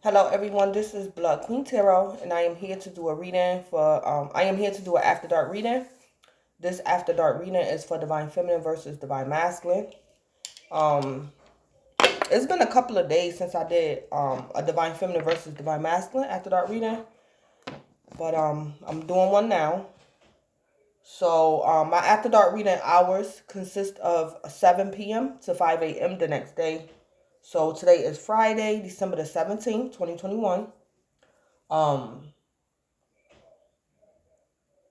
Hello everyone, this is Blood Queen Tarot, and I am here to do a reading for, I am here to do an After Dark reading. This After Dark reading is for Divine Feminine versus Divine Masculine. It's been a couple of days since I did a Divine Feminine versus Divine Masculine After Dark reading, but I'm doing one now. So my After Dark reading hours consist of 7 p.m. to 5 a.m. the next day. So today is Friday, December the 17th, 2021.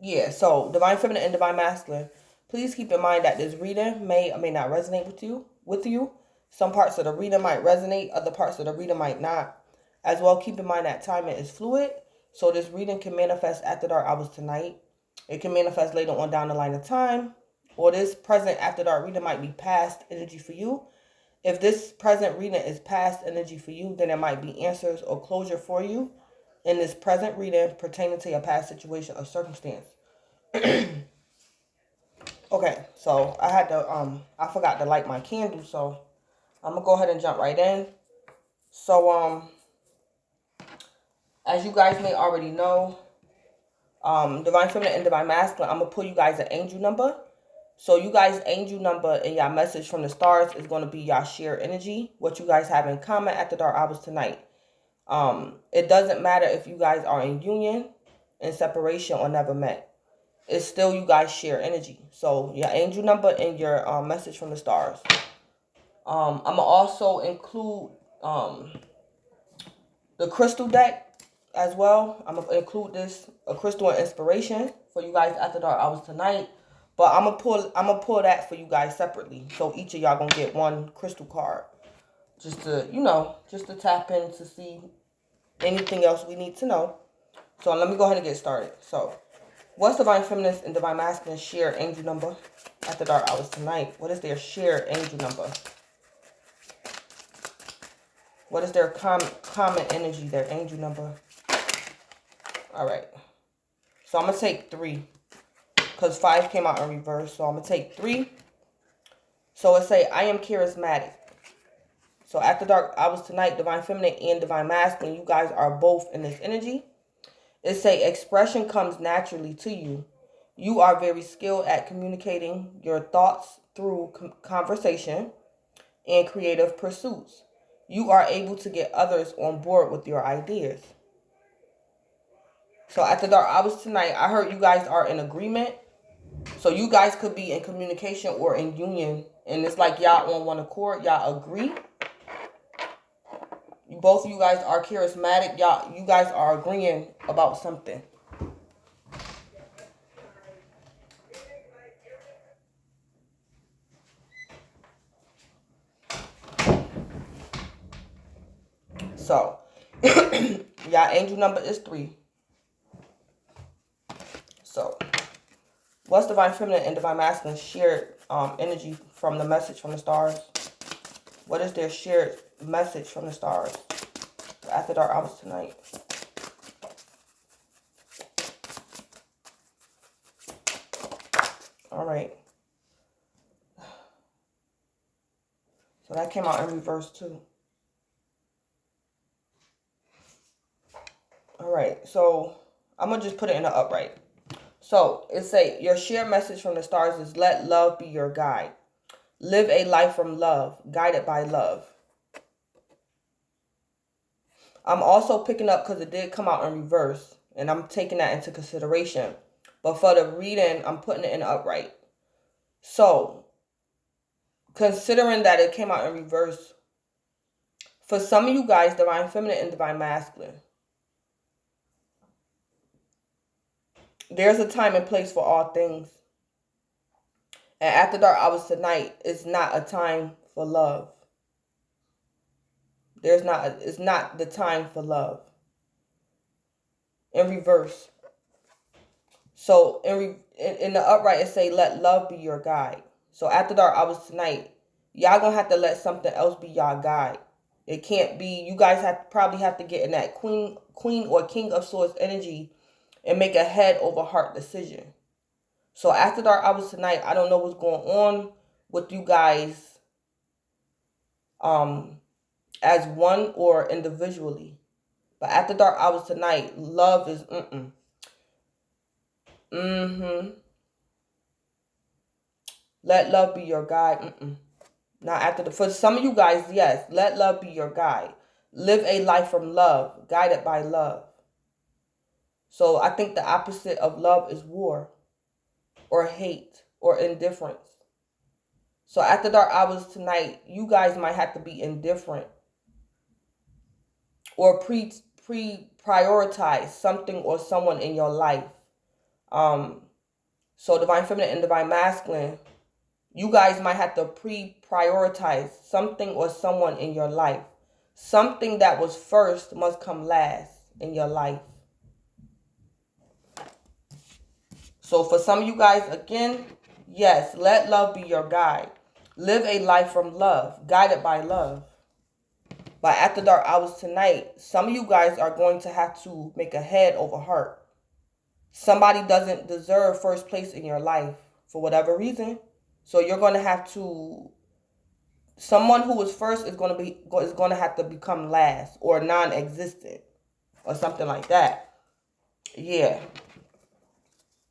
Yeah, so Divine Feminine and Divine Masculine. Please keep in mind that this reading may or may not resonate with you. Some parts of the reading might resonate, other parts of the reading might not. As well, keep in mind that timing is fluid. So this reading can manifest after dark hours tonight. It can manifest later on down the line of time. Or this present after dark reading might be past energy for you. If this present reading is past energy for you, then it might be answers or closure for you in this present reading pertaining to your past situation or circumstance. Okay, so I forgot to light my candle, so I'm gonna go ahead and jump right in. So as you guys may already know, Divine Feminine and Divine Masculine, I'm gonna pull you guys an angel number. So you guys' angel number and your message from the stars is gonna be your shared energy, what you guys have in common after dark hours tonight. It doesn't matter if you guys are in union, in separation, or never met. It's still you guys share energy. So your angel number and your message from the stars. I'm gonna also include the crystal deck as well. I'm gonna include a crystal and inspiration for you guys after dark hours tonight. But I'm gonna pull that for you guys separately. So each of y'all gonna get one crystal card, just to tap in to see anything else we need to know. So let me go ahead and get started. So, what's Divine Feminine and Divine Masculine shared angel number after dark hours tonight? What is their shared angel number? What is their common energy, their angel number? All right. So I'm going to take 3 because 5 came out in reverse. So I'm going to take 3. So it say, I am charismatic. So after dark hours tonight, Divine Feminine and Divine Masculine, you guys are both in this energy. It say, expression comes naturally to you. You are very skilled at communicating your thoughts through conversation and creative pursuits. You are able to get others on board with your ideas. So after dark hours tonight, I heard you guys are in agreement. So you guys could be in communication or in union. And it's like y'all on one accord. Y'all agree. Both of you guys are charismatic. You guys are agreeing about something. So, y'all angel number is 3. So, what's Divine Feminine and Divine Masculine shared energy from the message from the stars? What is their shared message from the stars after dark hours tonight? All right. So that came out in reverse too. All right. So I'm going to just put it in the upright. So it say your shared message from the stars is let love be your guide. Live a life from love, guided by love. I'm also picking up because it did come out in reverse, and I'm taking that into consideration. But for the reading, I'm putting it in the upright. So, considering that it came out in reverse, for some of you guys, Divine Feminine and Divine Masculine, there's a time and place for all things. And after dark hours tonight is not a time for love. It's not the time for love. In reverse. So in the upright it say let love be your guide. So after dark hours tonight, y'all gonna have to let something else be y'all guide. It can't be, you guys probably have to get in that queen or king of swords energy and make a head over heart decision. So after dark hours tonight, I don't know what's going on with you guys as one or individually. But after dark hours tonight, love is Let love be your guide. Now, for some of you guys, yes, let love be your guide. Live a life from love, guided by love. So I think the opposite of love is war or hate or indifference. So after dark hours tonight, you guys might have to be indifferent or prioritize something or someone in your life. So divine feminine and divine masculine, you guys might have to prioritize something or someone in your life. Something that was first must come last in your life. So for some of you guys, again, yes, let love be your guide. Live a life from love, guided by love. But after dark hours tonight, some of you guys are going to have to make a head over heart. Somebody doesn't deserve first place in your life for whatever reason. So you're going to have to, someone who was first is going to have to become last or non-existent or something like that. Yeah.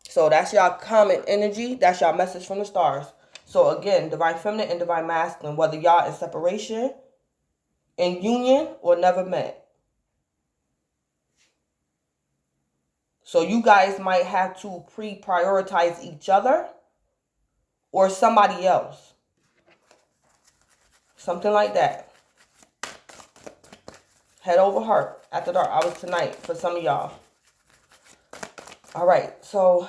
So that's y'all common energy. That's y'all message from the stars. So again, divine feminine and divine masculine, whether y'all in separation, in union, or never met. So you guys might have to prioritize each other or somebody else. Something like that. Head over heart after dark hours tonight for some of y'all. All right, so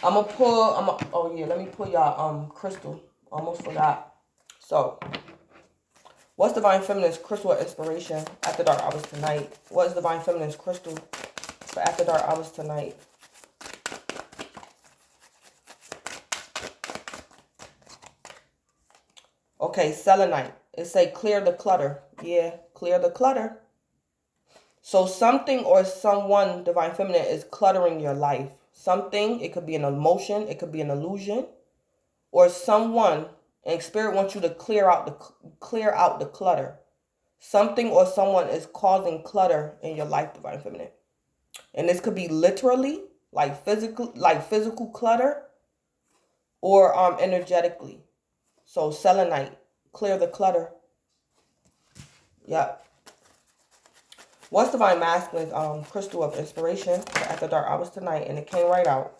I'm gonna pull. Oh yeah, let me pull y'all crystal. Almost forgot. So, what's divine feminine's crystal inspiration after dark hours tonight? What is divine feminine's crystal for after dark hours tonight? Okay, selenite. It say clear the clutter. Yeah, clear the clutter. So something or someone, divine feminine, is cluttering your life. Something, it could be an emotion, it could be an illusion, or someone, and spirit wants you to clear out the clutter. Something or someone is causing clutter in your life, divine feminine. And this could be literally, like physical clutter, or energetically. So selenite, clear the clutter. Yep. What's divine masculine's crystal of inspiration for after dark hours tonight? And it came right out.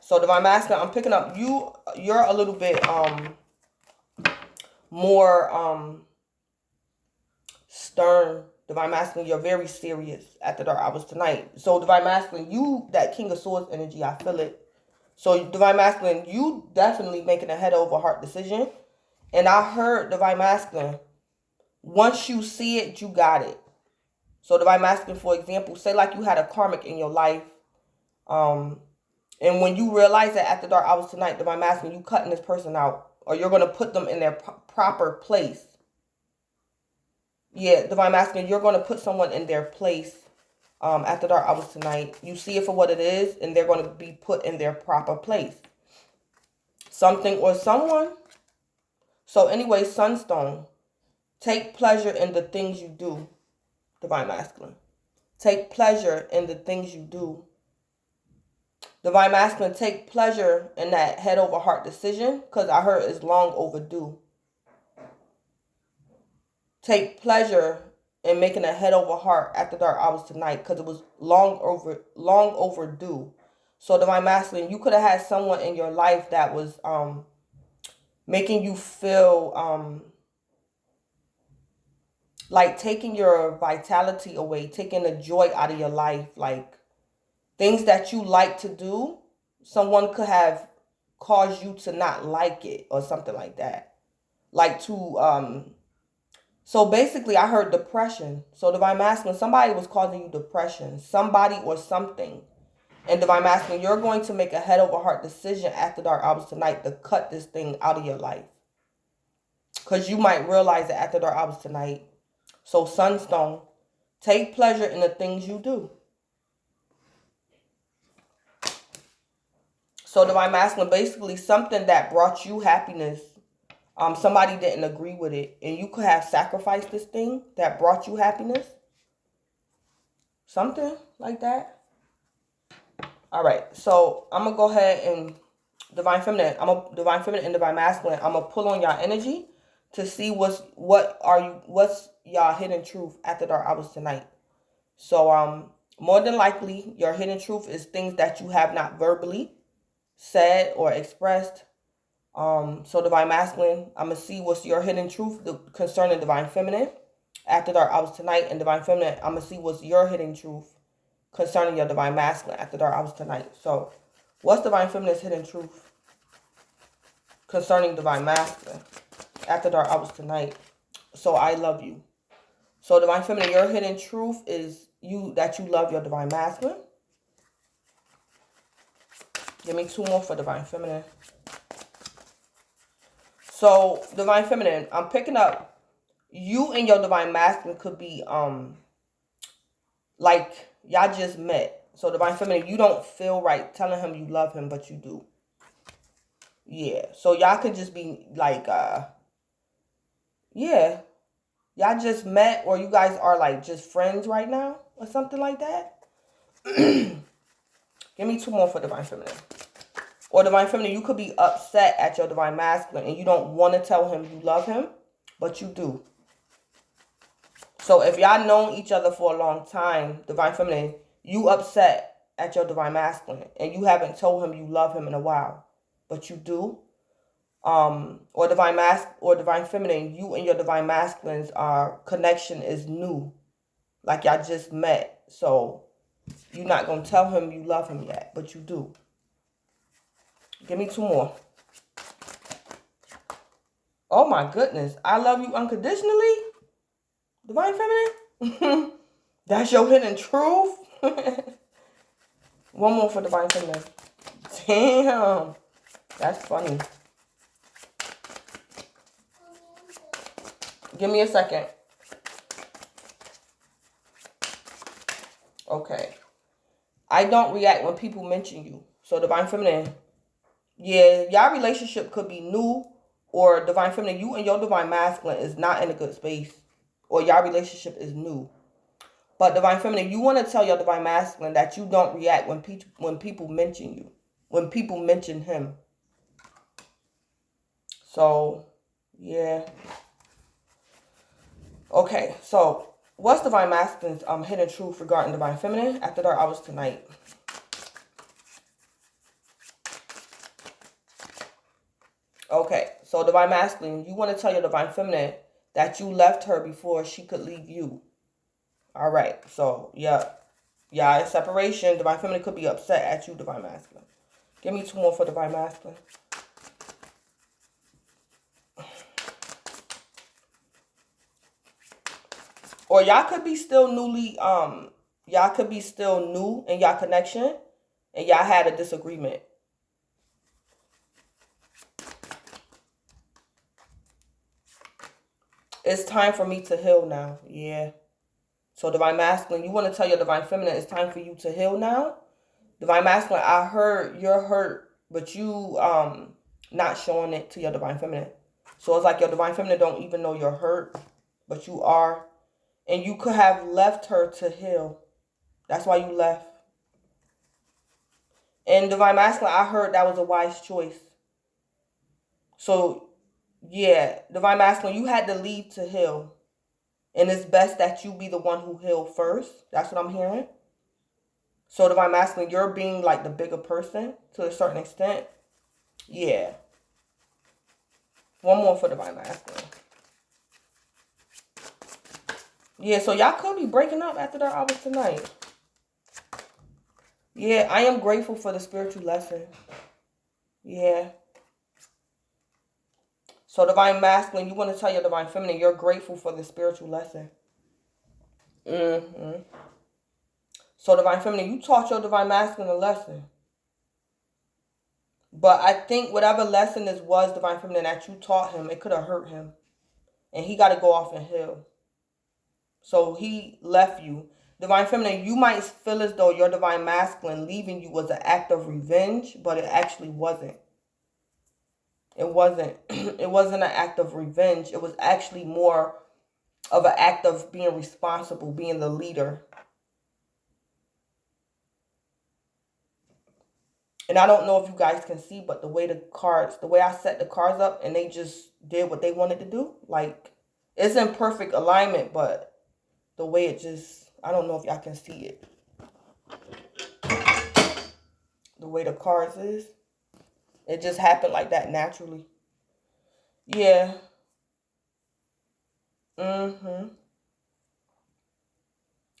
So divine masculine, I'm picking up you're a little bit more stern. Divine masculine, you're very serious after dark hours tonight. So divine masculine, you, that King of Swords energy, I feel it. So divine masculine, you definitely making a head over heart decision. And I heard divine masculine, once you see it, you got it. So divine masculine, for example, say like you had a karmic in your life. And when you realize that after dark hours tonight, divine masculine, you cutting this person out. Or you're going to put them in their proper place. Yeah, divine masculine, you're going to put someone in their place after dark hours tonight. You see it for what it is, and they're going to be put in their proper place. Something or someone. So anyway, sunstone. Take pleasure in the things you do, divine masculine. Take pleasure in the things you do. Divine masculine, take pleasure in that head over heart decision, because I heard it's long overdue. Take pleasure in making a head over heart after dark hours tonight, because it was long overdue. So divine masculine, you could have had someone in your life that was making you feel like taking your vitality away, taking the joy out of your life, like things that you like to do, someone could have caused you to not like it or something like that. Like to, so basically I heard depression. So divine masculine, somebody was causing you depression, somebody or something. And divine masculine, you're going to make a head over heart decision after dark hours tonight to cut this thing out of your life. Because you might realize that after dark hours tonight. So sunstone, take pleasure in the things you do. So divine masculine, basically something that brought you happiness, somebody didn't agree with it, and you could have sacrificed this thing that brought you happiness. Something like that. All right. So I'm going to go ahead and Divine Feminine. Divine Feminine and Divine Masculine. I'm going to pull on y'all energy to see what's y'all hidden truth after dark hours tonight. So more than likely your hidden truth is things that you have not verbally said or expressed. So Divine Masculine, I'm gonna see what's your hidden truth concerning Divine Feminine after dark hours tonight, and Divine Feminine, I'm gonna see what's your hidden truth concerning your Divine Masculine after dark hours tonight. So what's Divine Feminine's hidden truth concerning Divine Masculine after dark hours tonight? So I love you. So Divine Feminine, your hidden truth is that you love your Divine Masculine. Give me 2 more for Divine Feminine. So Divine Feminine, I'm picking up you and your Divine Masculine could be like y'all just met. So Divine Feminine, you don't feel right telling him you love him, but you do. Yeah. So y'all could just be like yeah. Y'all just met, or you guys are like just friends right now or something like that. Give me 2 more for Divine Feminine. Or Divine Feminine, you could be upset at your Divine Masculine and you don't want to tell him you love him, but you do. So if y'all known each other for a long time, Divine Feminine, you upset at your Divine Masculine and you haven't told him you love him in a while, but you do. Or Divine Feminine, you and your Divine Masculine's connection is new, like y'all just met. So you're not gonna tell him you love him yet, but you do. Give me 2 more. Oh my goodness, I love you unconditionally, Divine Feminine. That's your hidden truth. 1 more for Divine Feminine. Damn, that's funny. Give me a second. Okay. I don't react when people mention you. So Divine Feminine, yeah, y'all relationship could be new, or Divine Feminine, you and your Divine Masculine is not in a good space, or y'all relationship is new. But Divine Feminine, you want to tell your Divine Masculine that you don't react when people mention you, when people mention him. So, yeah. Okay, so what's Divine Masculine's hidden truth regarding Divine Feminine after dark hours tonight? Okay, so Divine Masculine, you want to tell your Divine Feminine that you left her before she could leave you. All right, so yeah, in separation, Divine Feminine could be upset at you, Divine Masculine. Give me 2 more for Divine Masculine. Or y'all could be still y'all could be still new in y'all connection and y'all had a disagreement. It's time for me to heal now. Yeah. So Divine Masculine, you want to tell your Divine Feminine it's time for you to heal now. Divine Masculine, I heard you're hurt, but you not showing it to your Divine Feminine. So it's like your Divine Feminine don't even know you're hurt, but you are. And you could have left her to heal. That's why you left. And Divine Masculine, I heard that was a wise choice. So, yeah, Divine Masculine, you had to leave to heal. And it's best that you be the one who heal first. That's what I'm hearing. So, Divine Masculine, you're being like the bigger person to a certain extent. Yeah. 1 more for Divine Masculine. Yeah, so y'all could be breaking up after their hours tonight. Yeah, I am grateful for the spiritual lesson. Yeah. So Divine Masculine, you want to tell your Divine Feminine you're grateful for the spiritual lesson. So Divine Feminine, you taught your Divine Masculine a lesson. But I think whatever lesson this was, Divine Feminine, that you taught him, it could have hurt him. And he got to go off and heal. So he left you. Divine Feminine, you might feel as though your Divine Masculine leaving you was an act of revenge, but it actually wasn't. It wasn't. It wasn't an act of revenge. It was actually more of an act of being responsible, being the leader. And I don't know if you guys can see, but the way I set the cards up and they just did what they wanted to do. Like, it's in perfect alignment, but the way it just, I don't know if y'all can see it. The way the cards is. It just happened like that naturally. Yeah.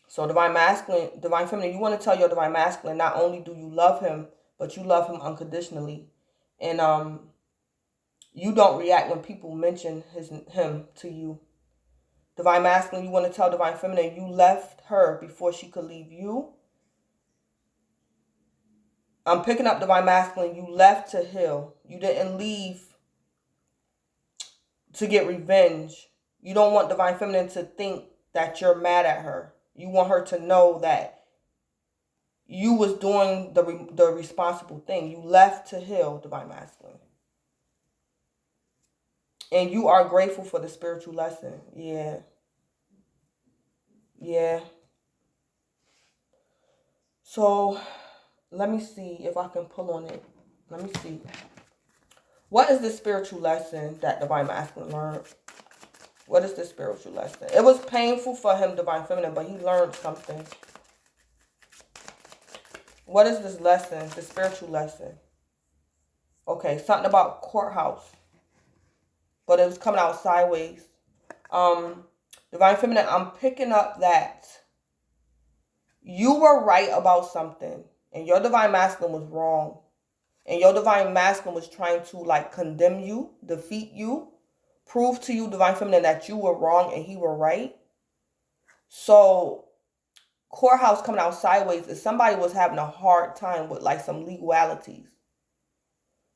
So divine masculine, divine feminine, you want to tell your divine masculine, not only do you love him, but you love him unconditionally. And you don't react when people mention him to you. Divine masculine, you want to tell divine feminine, you left her before she could leave you. I'm picking up divine masculine, you left to heal. You didn't leave to get revenge. You don't want divine feminine to think that you're mad at her. You want her to know that you was doing the responsible thing. You left to heal, divine masculine. And you are grateful for the spiritual lesson. Yeah. Yeah. So, let me see if I can pull on it. Let me see. What is the spiritual lesson that divine masculine learned? What is the spiritual lesson? It was painful for him, divine feminine, but he learned something. What is this lesson? The spiritual lesson. Okay, something about courthouse. But it was coming out sideways. Divine feminine, I'm picking up that you were right about something and your divine masculine was wrong. And your divine masculine was trying to like condemn you, defeat you, prove to you, divine feminine, that you were wrong and he were right. So courthouse coming out sideways is somebody was having a hard time with like some legalities.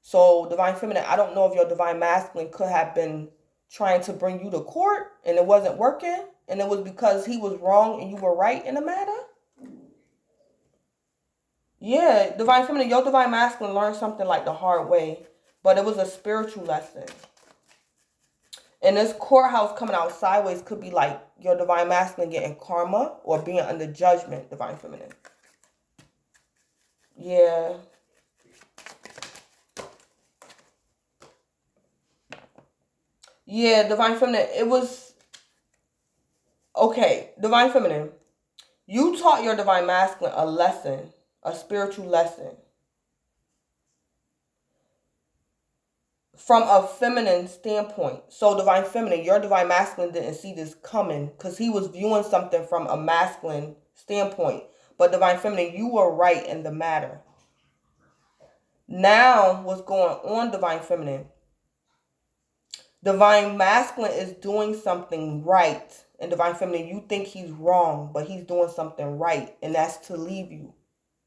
So divine feminine, I don't know if your divine masculine could have been trying to bring you to court and it wasn't working. And it was because he was wrong and you were right in the matter. Yeah, divine feminine, your divine masculine learned something like the hard way, but it was a spiritual lesson. And this courthouse coming out sideways could be like your divine masculine getting karma or being under judgment, divine feminine. Yeah. Yeah, divine feminine, it was... Okay, divine feminine, you taught your divine masculine a lesson, a spiritual lesson. From a feminine standpoint. So divine feminine, your divine masculine didn't see this coming because he was viewing something from a masculine standpoint. But divine feminine, you were right in the matter. Now, what's going on, divine feminine? Divine masculine is doing something right. And divine feminine, you think he's wrong, but he's doing something right. And that's to leave you.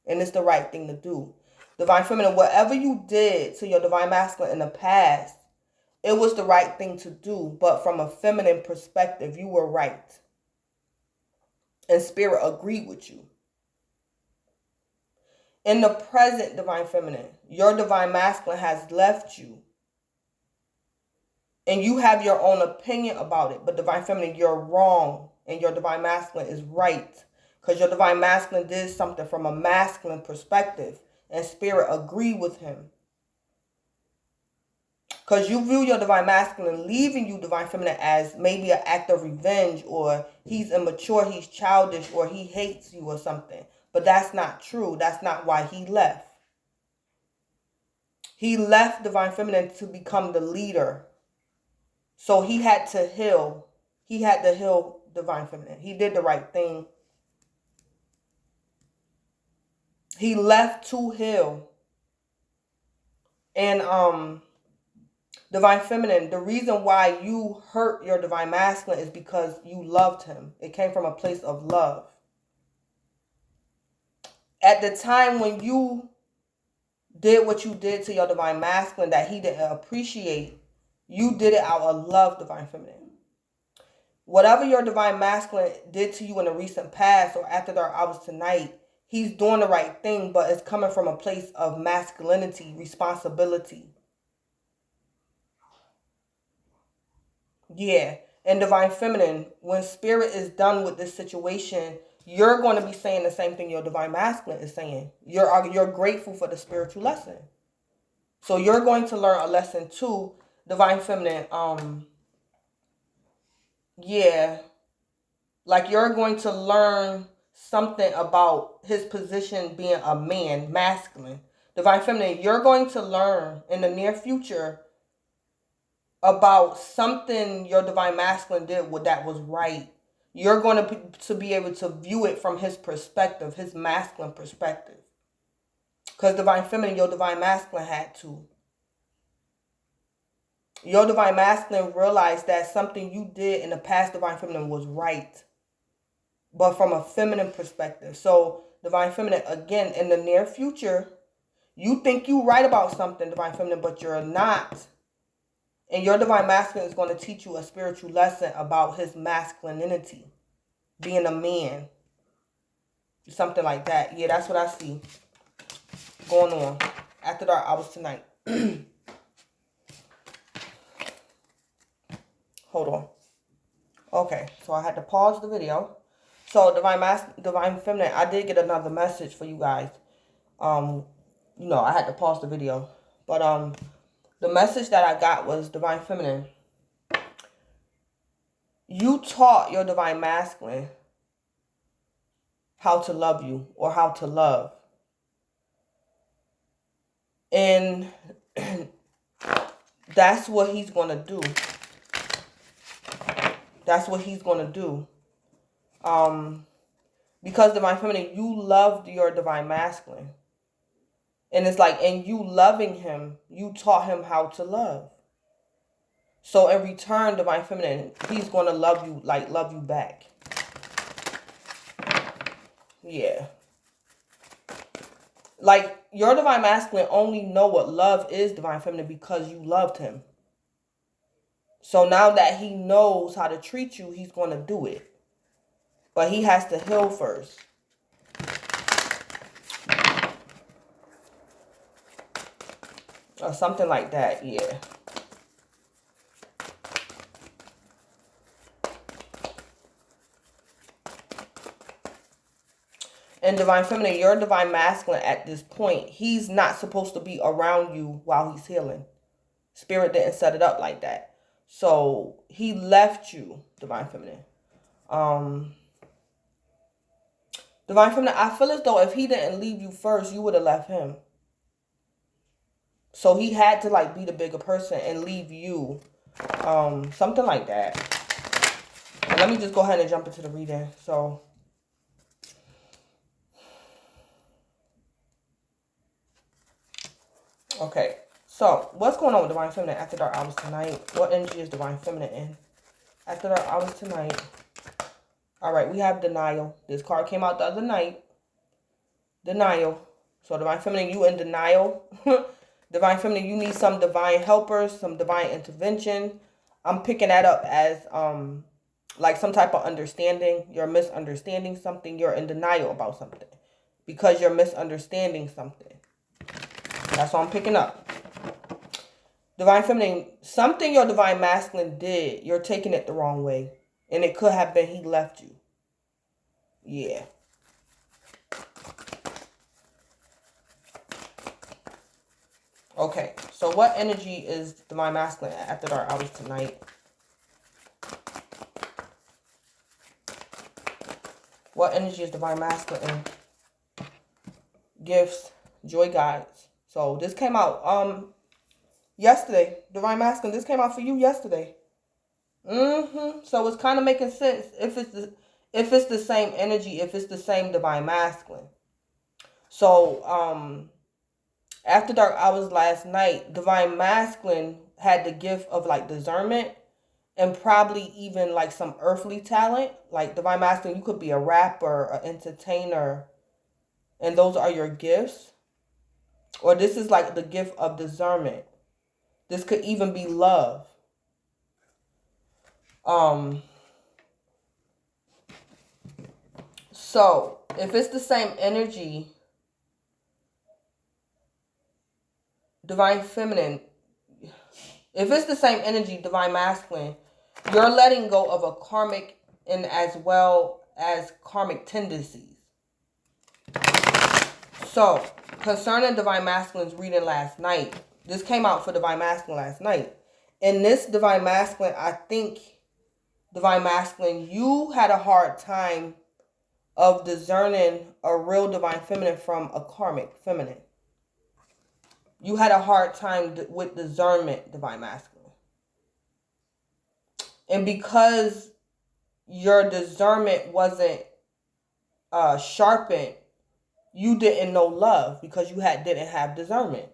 And it's the right thing to do. Divine feminine, whatever you did to your divine masculine in the past, it was the right thing to do. But from a feminine perspective, you were right. And spirit agreed with you. In the present, divine feminine, your divine masculine has left you. And you have your own opinion about it. But divine feminine, you're wrong. And your divine masculine is right. Because your divine masculine did something from a masculine perspective. And spirit agreed with him. Because you view your divine masculine leaving you, divine feminine, as maybe an act of revenge, or he's immature, he's childish, or he hates you or something. But that's not true. That's not why he left. He left divine feminine to become the leader. So he had to heal. He had to heal divine feminine. He did the right thing. He left to heal. And divine feminine, the reason why you hurt your divine masculine is because you loved him. It came from a place of love. At the time when you did what you did to your divine masculine that he didn't appreciate, you did it out of love, divine feminine. Whatever your divine masculine did to you in the recent past or after dark hours tonight, he's doing the right thing, but it's coming from a place of masculinity, responsibility. Yeah. And divine feminine, when spirit is done with this situation, you're going to be saying the same thing your divine masculine is saying. You're grateful for the spiritual lesson. So you're going to learn a lesson too, divine feminine. Yeah, like you're going to learn something about his position being a man, masculine. Divine feminine, you're going to learn in the near future about something your divine masculine did that was right. You're going to be able to view it from his perspective, his masculine perspective. Because divine feminine, your divine masculine had to. Your divine masculine realized that something you did in the past, divine feminine, was right. But from a feminine perspective. So, divine feminine, again, in the near future, you think you're right about something, divine feminine, but you're not. And your divine masculine is going to teach you a spiritual lesson about his masculinity. Being a man. Something like that. Yeah, that's what I see going on. After dark hours tonight. Hold on. Okay, so I had to pause the video. So, divine feminine, I did get another message for you guys. You know, I had to pause the video. But, the message that I got was, divine feminine, you taught your divine masculine how to love you or how to love. And that's what he's going to do. That's what he's going to do. Because divine feminine, you loved your divine masculine. And it's like, in you loving him, you taught him how to love. So in return, divine feminine, he's going to love you, like love you back. Yeah. Like, your divine masculine only know what love is, divine feminine, because you loved him. So now that he knows how to treat you, he's going to do it. But he has to heal first. Or something like that, yeah. And divine feminine, your divine masculine at this point, he's not supposed to be around you while he's healing. Spirit didn't set it up like that. So he left you, divine feminine. Divine feminine, I feel as though if he didn't leave you first, you would have left him. So he had to like be the bigger person and leave you. Something like that. And let me just go ahead and jump into the reading. So, okay. So, what's going on with divine feminine after dark hours tonight? What energy is divine feminine in? After dark hours tonight. All right, we have denial. This card came out the other night. Denial. So, divine feminine, you in denial. Divine feminine, you need some divine helpers, some divine intervention. I'm picking that up as like some type of understanding. You're misunderstanding something. You're in denial about something because you're misunderstanding something. That's what I'm picking up. Divine feminine, something your divine masculine did, you're taking it the wrong way. And it could have been he left you. Yeah. Okay, so what energy is divine masculine after dark hours tonight? What energy is divine masculine in? Gifts, joy, guides. So this came out yesterday. Divine masculine, this came out for you yesterday. So it's kind of making sense if it's the same energy, if it's the same divine masculine. So after dark hours last night, divine masculine had the gift of like discernment and probably even like some earthly talent. Like divine masculine, you could be a rapper, an entertainer, and those are your gifts. Or this is like the gift of discernment. This could even be love. So if it's the same energy, divine feminine, if it's the same energy, divine masculine, you're letting go of a karmic and as well as karmic tendencies. So, concerning Divine Masculine's reading last night, this came out for Divine Masculine last night. In this Divine Masculine, I think, Divine Masculine, you had a hard time of discerning a real Divine Feminine from a karmic feminine. You had a hard time with discernment, Divine Masculine. And because your discernment wasn't sharpened, you didn't know love because you didn't have discernment.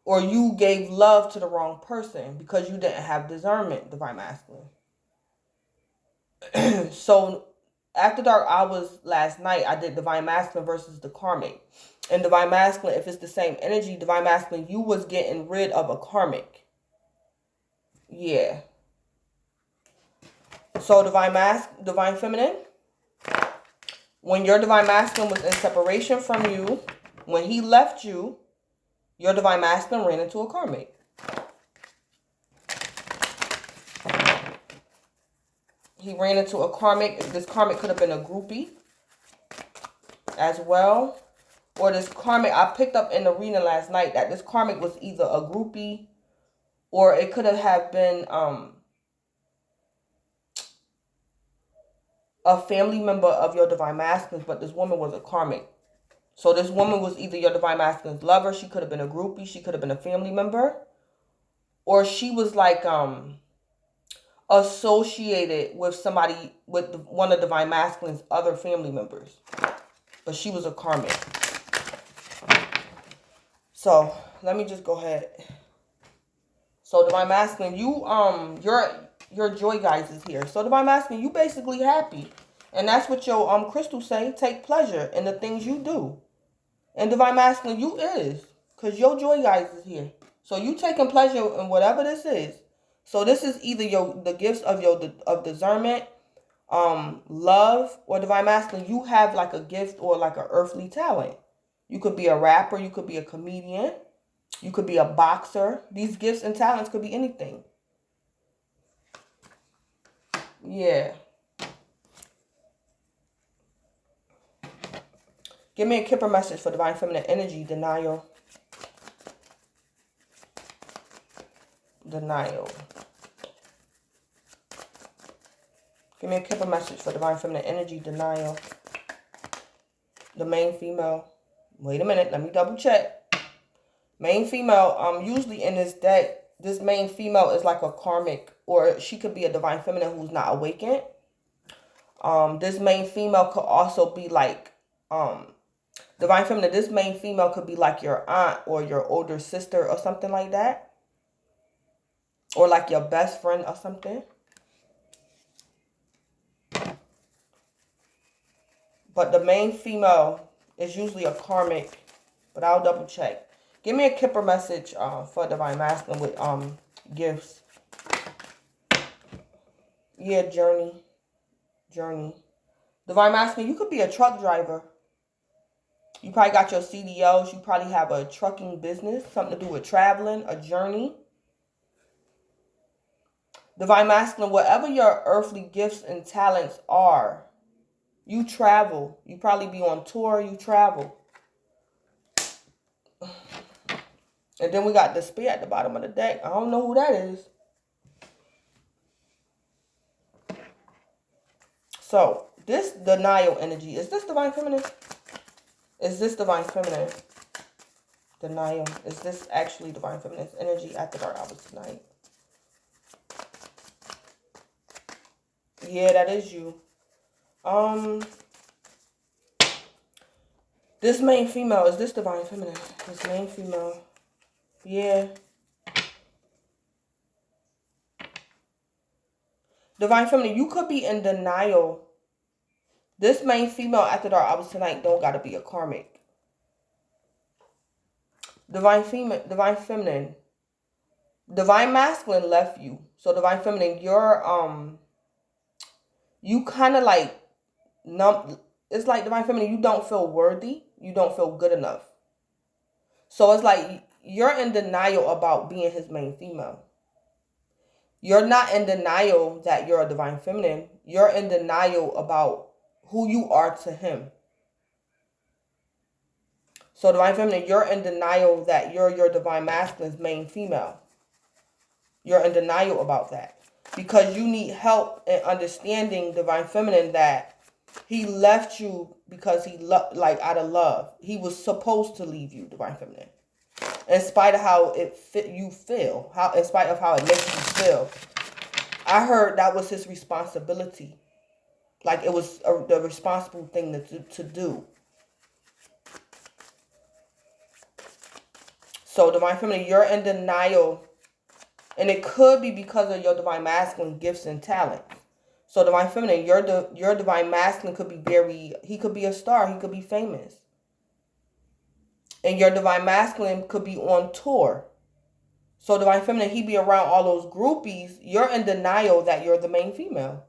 Or you gave love to the wrong person because you didn't have discernment, Divine Masculine. So, after dark hours last night, I did Divine Masculine versus the karmic. And Divine Masculine, if it's the same energy, Divine Masculine, you was getting rid of a karmic. Yeah. So, Divine Feminine, when your Divine Masculine was in separation from you, when he left you, your Divine Masculine ran into a karmic. He ran into a karmic. This karmic could have been a groupie as well. Or this karmic, I picked up in the reading last night that this karmic was either a groupie or it could have been a family member of your Divine Masculine, but this woman was a karmic. So this woman was either your Divine Masculine's lover, she could have been a groupie, she could have been a family member, or she was like associated with somebody, with one of Divine Masculine's other family members. But she was a karmic. So let me just go ahead. So Divine Masculine, your joy guys is here. So Divine Masculine, you basically happy. And that's what your crystals say. Take pleasure in the things you do. And Divine Masculine, you is. Because your joy guys is here. So you taking pleasure in whatever this is. So this is either the gifts of discernment, love, or Divine Masculine. You have like a gift or like an earthly talent. You could be a rapper. You could be a comedian. You could be a boxer. These gifts and talents could be anything. Yeah. Give me a Kipper message for Divine Feminine energy. Denial. Denial. Give me a Kipper message for Divine Feminine energy. Denial. The main female. Wait a minute. Let me double check. Main female, usually in this deck, this main female is like a karmic, or she could be a Divine Feminine who's not awakened. This main female could also be like, Divine Feminine, this main female could be like your aunt or your older sister or something like that. Or like your best friend or something. But the main female is usually a karmic, but I'll double check. Give me a Kipper message for Divine Masculine with gifts. Yeah, journey. Divine Masculine, you could be a truck driver. You probably got your CDLs. You probably have a trucking business, something to do with traveling, a journey. Divine Masculine, whatever your earthly gifts and talents are, you travel. You probably be on tour, you travel. And then we got Despair at the bottom of the deck. I don't know who that is. So, this denial energy. Is this Divine Feminine? Is this Divine Feminine? Denial. Is this actually Divine Feminine's energy at the dark hours tonight? Yeah, that is you. This main female, is this Divine Feminine? This main female. Yeah. Divine Feminine, you could be in denial. This main female after dark hours tonight don't gotta be a karmic. Divine Feminine. Divine Masculine left you. So Divine Feminine, you kind of like it's like Divine Feminine, you don't feel worthy. You don't feel good enough. So it's like you're in denial about being his main female. You're not in denial that you're a Divine Feminine. you're in denial about who you are to him. So Divine Feminine, you're in denial that you're your Divine Masculine's main female. You're in denial about that. Because you need help in understanding, Divine Feminine, that he left you because he like out of love. He was supposed to leave you, Divine Feminine. In spite of how you feel, in spite of how it makes you feel. I heard that was his responsibility. Like it was the responsible thing to do. So Divine Feminine, you're in denial. And it could be because of your Divine Masculine gifts and talents. So Divine Feminine, your Divine Masculine could be he could be a star. He could be famous. And your Divine Masculine could be on tour. So Divine Feminine, he be around all those groupies. You're in denial that you're the main female.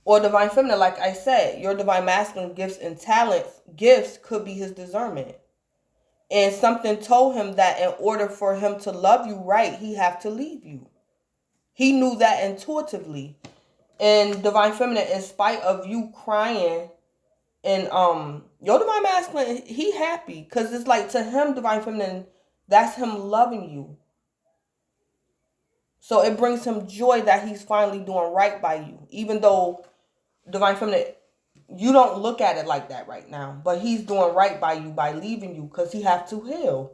Or Divine Feminine, like I said, your Divine Masculine gifts and talents, gifts could be his discernment. And something told him that in order for him to love you right, he have to leave you. He knew that intuitively. And Divine Feminine, in spite of you crying, and your Divine Masculine, he happy. Because it's like to him, Divine Feminine, that's him loving you. So it brings him joy that he's finally doing right by you. Even though, Divine Feminine, you don't look at it like that right now. But he's doing right by you by leaving you because he have to heal.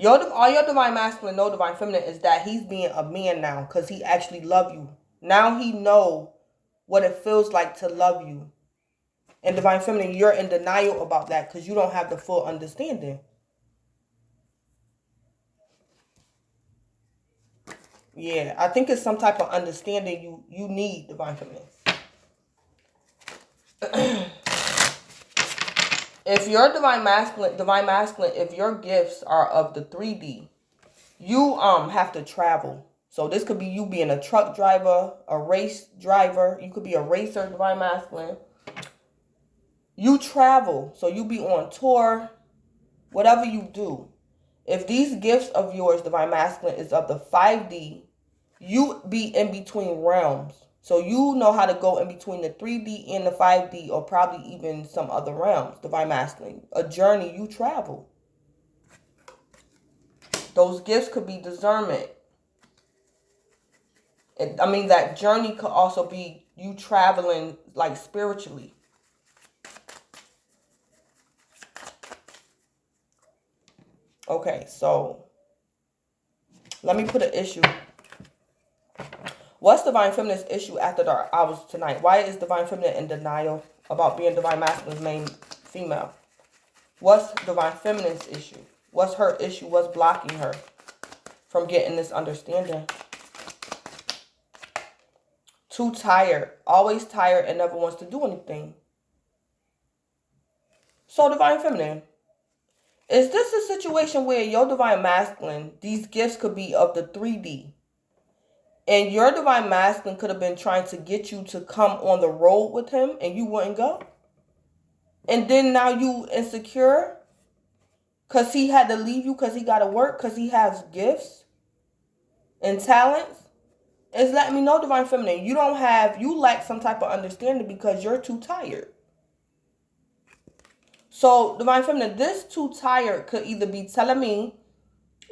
All your Divine Masculine, no Divine Feminine, is that he's being a man now because he actually love you. Now he know what it feels like to love you. And Divine Feminine, you're in denial about that because you don't have the full understanding. Yeah, I think it's some type of understanding you need, Divine Feminine. If you're Divine Masculine, if your gifts are of the 3D, you have to travel. So this could be you being a truck driver, a race driver. You could be a racer, Divine Masculine. You travel. So you be on tour, whatever you do. If these gifts of yours, Divine Masculine, is of the 5D, you be in between realms. So you know how to go in between the 3D and the 5D, or probably even some other realms, Divine Masculine. A journey, you travel. Those gifts could be discernment. I mean, that journey could also be you traveling like spiritually. Okay, so let me put an issue. What's Divine Feminine's issue after dark hours tonight? Why is Divine Feminine in denial about being Divine Masculine's main female? What's Divine Feminine's issue? What's her issue? What's blocking her from getting this understanding? Too tired. Always tired and never wants to do anything. So Divine Feminine, is this a situation where your Divine Masculine, these gifts could be of the 3D, and your Divine Masculine could have been trying to get you to come on the road with him and you wouldn't go? And then now you insecure because he had to leave you because he got to work, because he has gifts and talents? It's letting me know, Divine Feminine, you lack some type of understanding because you're too tired. So, Divine Feminine, this too tired could either be telling me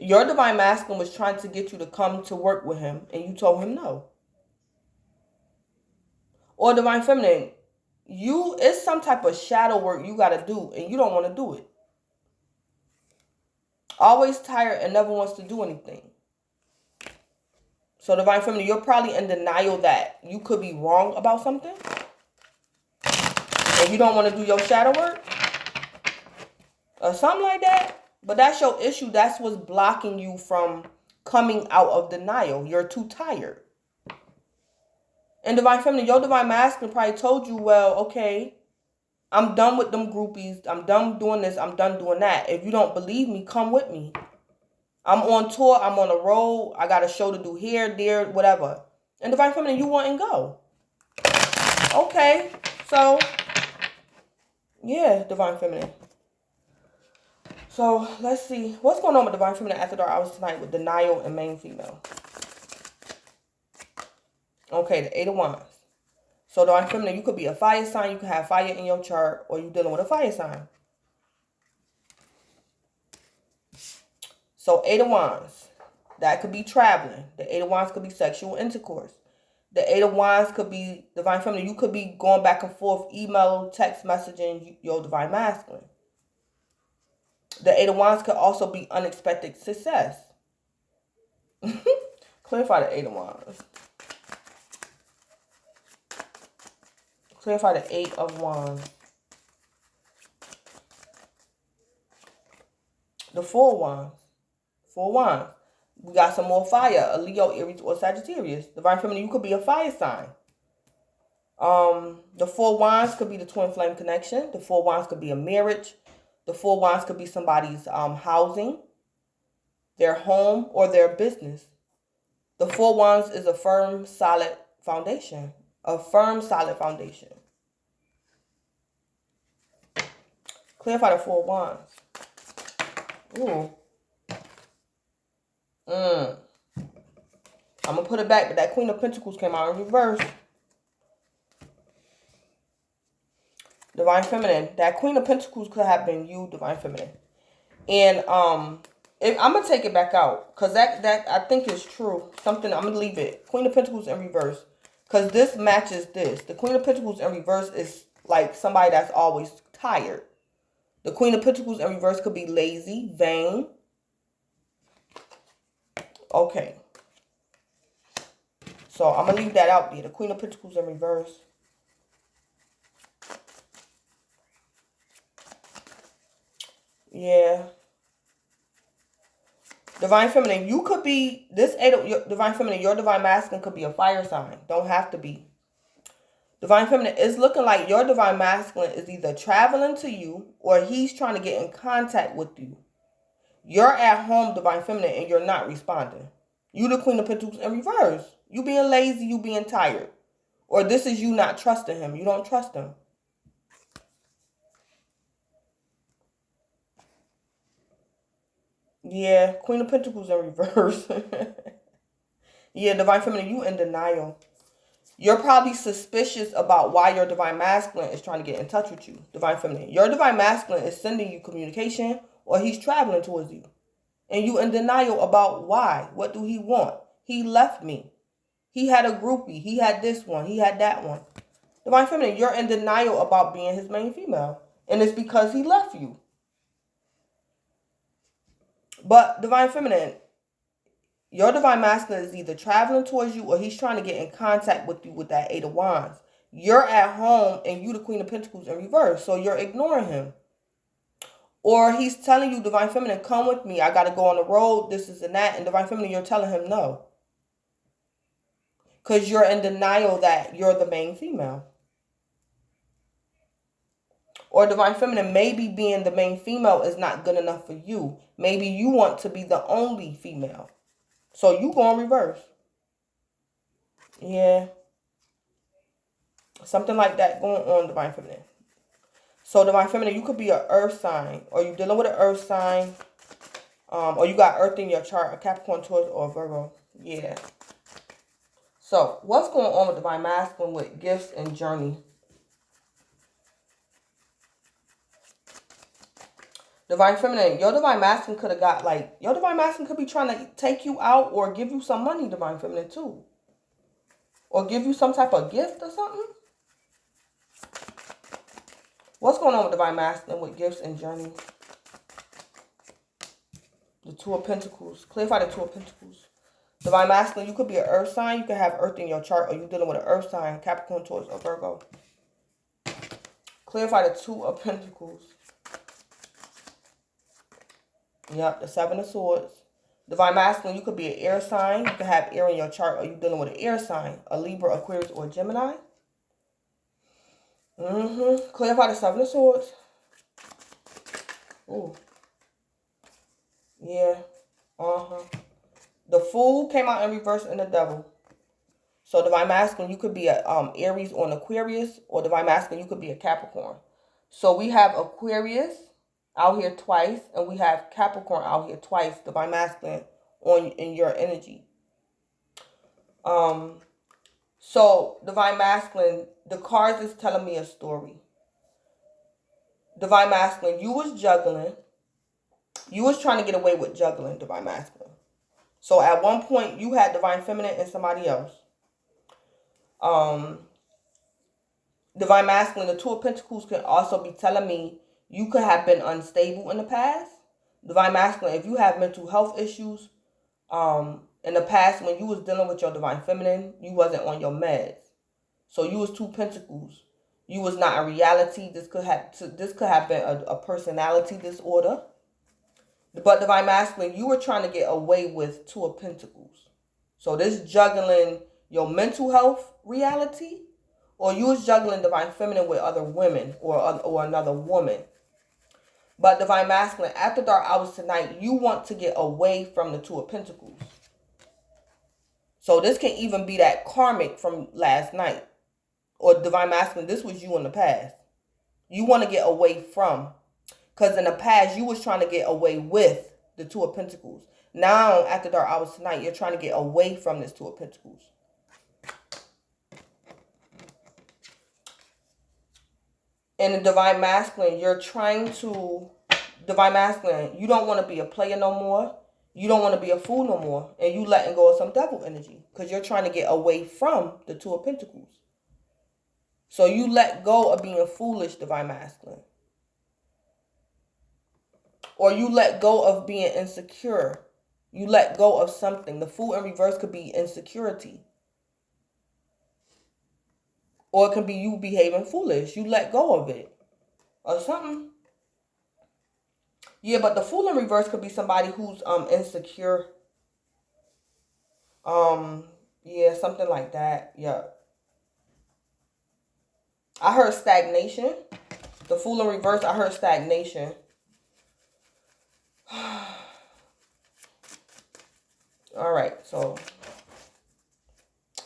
your Divine Masculine was trying to get you to come to work with him and you told him no. Or Divine Feminine, it's some type of shadow work you got to do and you don't want to do it. Always tired and never wants to do anything. So Divine Feminine, you're probably in denial that you could be wrong about something. And you don't want to do your shadow work. Or something like that. But that's your issue. That's what's blocking you from coming out of denial. You're too tired. And Divine Feminine, your Divine Masculine probably told you, well, okay, I'm done with them groupies. I'm done doing this. I'm done doing that. If you don't believe me, come with me. I'm on tour. I'm on the road. I got a show to do here, there, whatever. And Divine Feminine, you wouldn't go. Okay. So, yeah, Divine Feminine. So let's see. What's going on with Divine Feminine after dark hours tonight with denial and main female? Okay, the 8 of Wands. So Divine Feminine, you could be a fire sign. You could have fire in your chart, or you're dealing with a fire sign. So 8 of Wands. That could be traveling. The 8 of Wands could be sexual intercourse. The 8 of Wands could be Divine Feminine. You could be going back and forth, email, text messaging your Divine Masculine. The 8 of Wands could also be unexpected success. Clarify the 8 of Wands. Clarify the 8 of Wands. The 4 of Wands. 4 of Wands. We got some more fire. A Leo, Aries, or Sagittarius. Divine Feminine, you could be a fire sign. The 4 of Wands could be the twin flame connection. The 4 of Wands could be a marriage. The 4 of Wands could be somebody's housing, their home, or their business. The 4 of Wands is a firm, solid foundation. A firm, solid foundation. Clarify the 4 of Wands. Ooh. I'm going to put it back, but that Queen of Pentacles came out in reverse. Divine Feminine. That Queen of Pentacles could have been you, Divine Feminine. And I'm going to take it back out. Because that I think is true. Something, I'm going to leave it. Queen of Pentacles in reverse. Because this matches this. The Queen of Pentacles in reverse is like somebody that's always tired. The Queen of Pentacles in reverse could be lazy, vain. Okay. So I'm going to leave that out there. The Queen of Pentacles in reverse. Yeah. Divine Feminine, you could be, Divine Feminine, your Divine Masculine could be a fire sign. Don't have to be. Divine Feminine, it's looking like your Divine Masculine is either traveling to you or he's trying to get in contact with you. You're at home, Divine Feminine, and you're not responding. You the Queen of Pentacles in reverse. You being lazy, you being tired. Or this is you not trusting him. You don't trust him. Yeah, Queen of Pentacles in reverse. Yeah, Divine Feminine, you in denial. You're probably suspicious about why your Divine Masculine is trying to get in touch with you, Divine Feminine. Your Divine Masculine is sending you communication or he's traveling towards you. And you in denial about why. What do he want? He left me. He had a groupie. He had this one. He had that one. Divine Feminine, you're in denial about being his main female. And it's because he left you. But Divine Feminine, your Divine Masculine is either traveling towards you or he's trying to get in contact with you with that 8 of Wands. You're at home and you the Queen of Pentacles in reverse. So you're ignoring him. Or he's telling you, Divine Feminine, come with me. I got to go on the road. This is and that. And Divine Feminine, you're telling him no. Because you're in denial that you're the main female. Or Divine Feminine, maybe being the main female is not good enough for you. Maybe you want to be the only female. So you go in reverse. Yeah. Something like that going on, Divine Feminine. So Divine Feminine, you could be an earth sign. Or you're dealing with an earth sign. Or you got earth in your chart. A Capricorn, Taurus, or Virgo. Yeah. So what's going on with Divine Masculine with gifts and journey? Divine Feminine, your Divine Masculine could have got like, your Divine Masculine could be trying to take you out or give you some money, Divine Feminine, too. Or give you some type of gift or something. What's going on with Divine Masculine with gifts and journey? The 2 of Pentacles. Clarify the 2 of Pentacles. Divine Masculine, you could be an earth sign. You could have earth in your chart or you're dealing with an earth sign, Capricorn, Taurus, or Virgo. Clarify the 2 of Pentacles. Yep, the 7 of Swords. Divine Masculine, you could be an air sign. You could have air in your chart or you're dealing with an air sign, a Libra, Aquarius, or Gemini. Clarify the 7 of Swords. Ooh. Yeah. The Fool came out in reverse and the Devil. So Divine Masculine, you could be a Aries or an Aquarius, or Divine Masculine, you could be a Capricorn. So we have Aquarius, out here twice, and we have Capricorn out here twice, divine masculine in your energy. So divine masculine, the cards is telling me a story. Divine masculine, you was juggling. You was trying to get away with juggling, divine masculine. So at one point you had divine feminine and somebody else. Divine masculine, the Two of Pentacles can also be telling me you could have been unstable in the past. Divine masculine, if you have mental health issues, in the past when you was dealing with your divine feminine, you wasn't on your meds. So you was Two Pentacles. You was not a reality. This could have been a personality disorder. But divine masculine, you were trying to get away with Two of Pentacles. So this juggling your mental health reality, or you was juggling divine feminine with other women or another woman. But divine masculine, after dark hours tonight, you want to get away from the Two of Pentacles. So this can even be that karmic from last night. Or divine masculine, this was you in the past. You want to get away from. Because in the past, you was trying to get away with the Two of Pentacles. Now, after dark hours tonight, you're trying to get away from this Two of Pentacles. In the divine masculine, you're trying to... Divine masculine, you don't want to be a player no more. You don't want to be a fool no more. And you letting go of some devil energy. Because you're trying to get away from the Two of Pentacles. So you let go of being foolish, divine masculine. Or you let go of being insecure. You let go of something. The Fool in reverse could be insecurity. Or it can be you behaving foolish. You let go of it. Or something. Yeah, but the Fool in reverse could be somebody who's insecure. Yeah, something like that. Yeah. I heard stagnation. The Fool in reverse, I heard stagnation. All right, so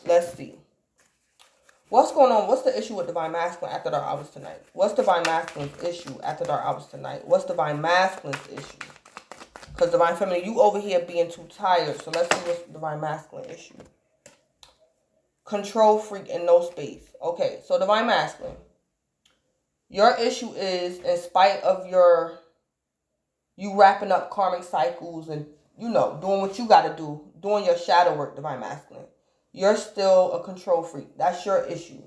let's see. What's going on? What's the issue with divine masculine after dark hours tonight? What's divine masculine's issue after dark hours tonight? What's divine masculine's issue? Because divine feminine, you over here being too tired. So let's see what's divine masculine issue. Control freak and no space. Okay, so divine masculine. Your issue is, in spite of you wrapping up karmic cycles and, you know, doing what you got to do, doing your shadow work, divine masculine, you're still a control freak. That's your issue.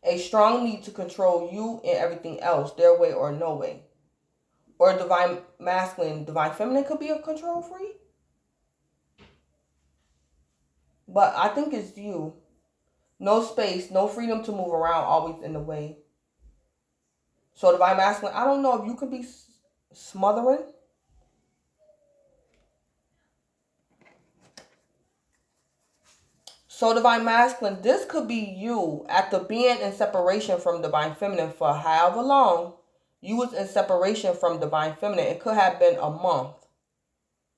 A strong need to control you and everything else, their way or no way. Or divine masculine, divine feminine could be a control freak. But I think it's you. No space, no freedom to move around, always in the way. So divine masculine, I don't know if you could be smothering. So divine masculine, this could be you after being in separation from divine feminine for however long. You was in separation from divine feminine. It could have been a month.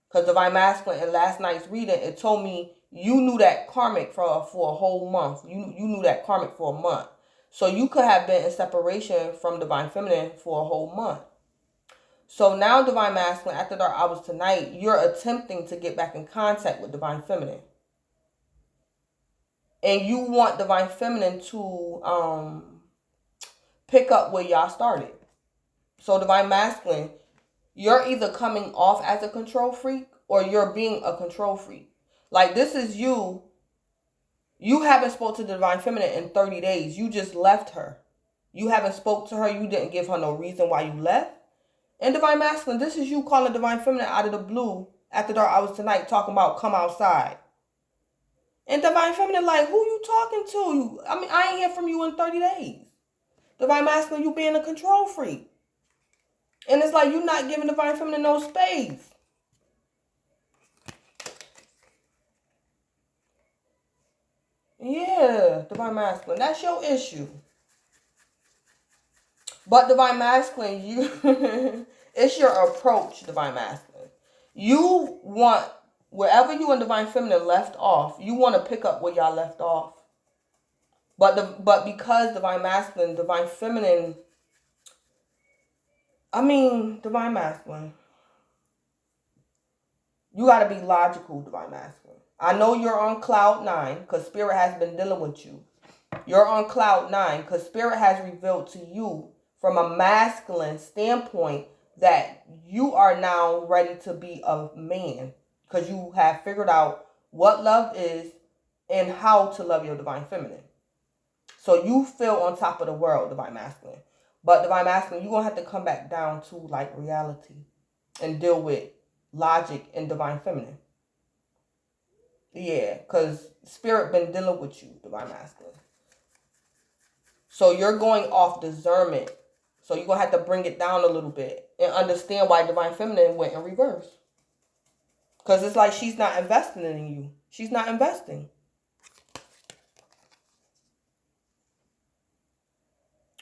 Because divine masculine, in last night's reading, it told me you knew that karmic for a whole month. You knew that karmic for a month. So you could have been in separation from divine feminine for a whole month. So now divine masculine, after dark hours tonight, you're attempting to get back in contact with divine feminine. And you want divine feminine to pick up where y'all started. So divine masculine, you're either coming off as a control freak or you're being a control freak. Like this is you. You haven't spoke to the divine feminine in 30 days. You just left her. You haven't spoke to her. You didn't give her no reason why you left. And divine masculine, this is you calling divine feminine out of the blue after dark hours tonight talking about come outside. And divine feminine like, who you talking to? I mean, I ain't hear from you in 30 days. Divine masculine, you being a control freak. And it's like you're not giving divine feminine no space. Yeah, divine masculine, that's your issue. But divine masculine, it's your approach, divine masculine. You want, wherever you and divine feminine left off, you want to pick up where y'all left off. But because divine masculine, divine feminine, I mean, Divine Masculine. You got to be logical, Divine Masculine. I know you're on cloud 9 because Spirit has been dealing with you. You're on cloud 9 because Spirit has revealed to you from a masculine standpoint that you are now ready to be a man because you have figured out what love is and how to love your Divine Feminine. So you feel on top of the world, Divine Masculine. But Divine Masculine, you're going to have to come back down to like reality and deal with logic and Divine Feminine. Yeah, because Spirit been dealing with you, Divine Masculine. So you're going off discernment. So you're going to have to bring it down a little bit and understand why Divine Feminine went in reverse. Because it's like she's not investing in you. She's not investing.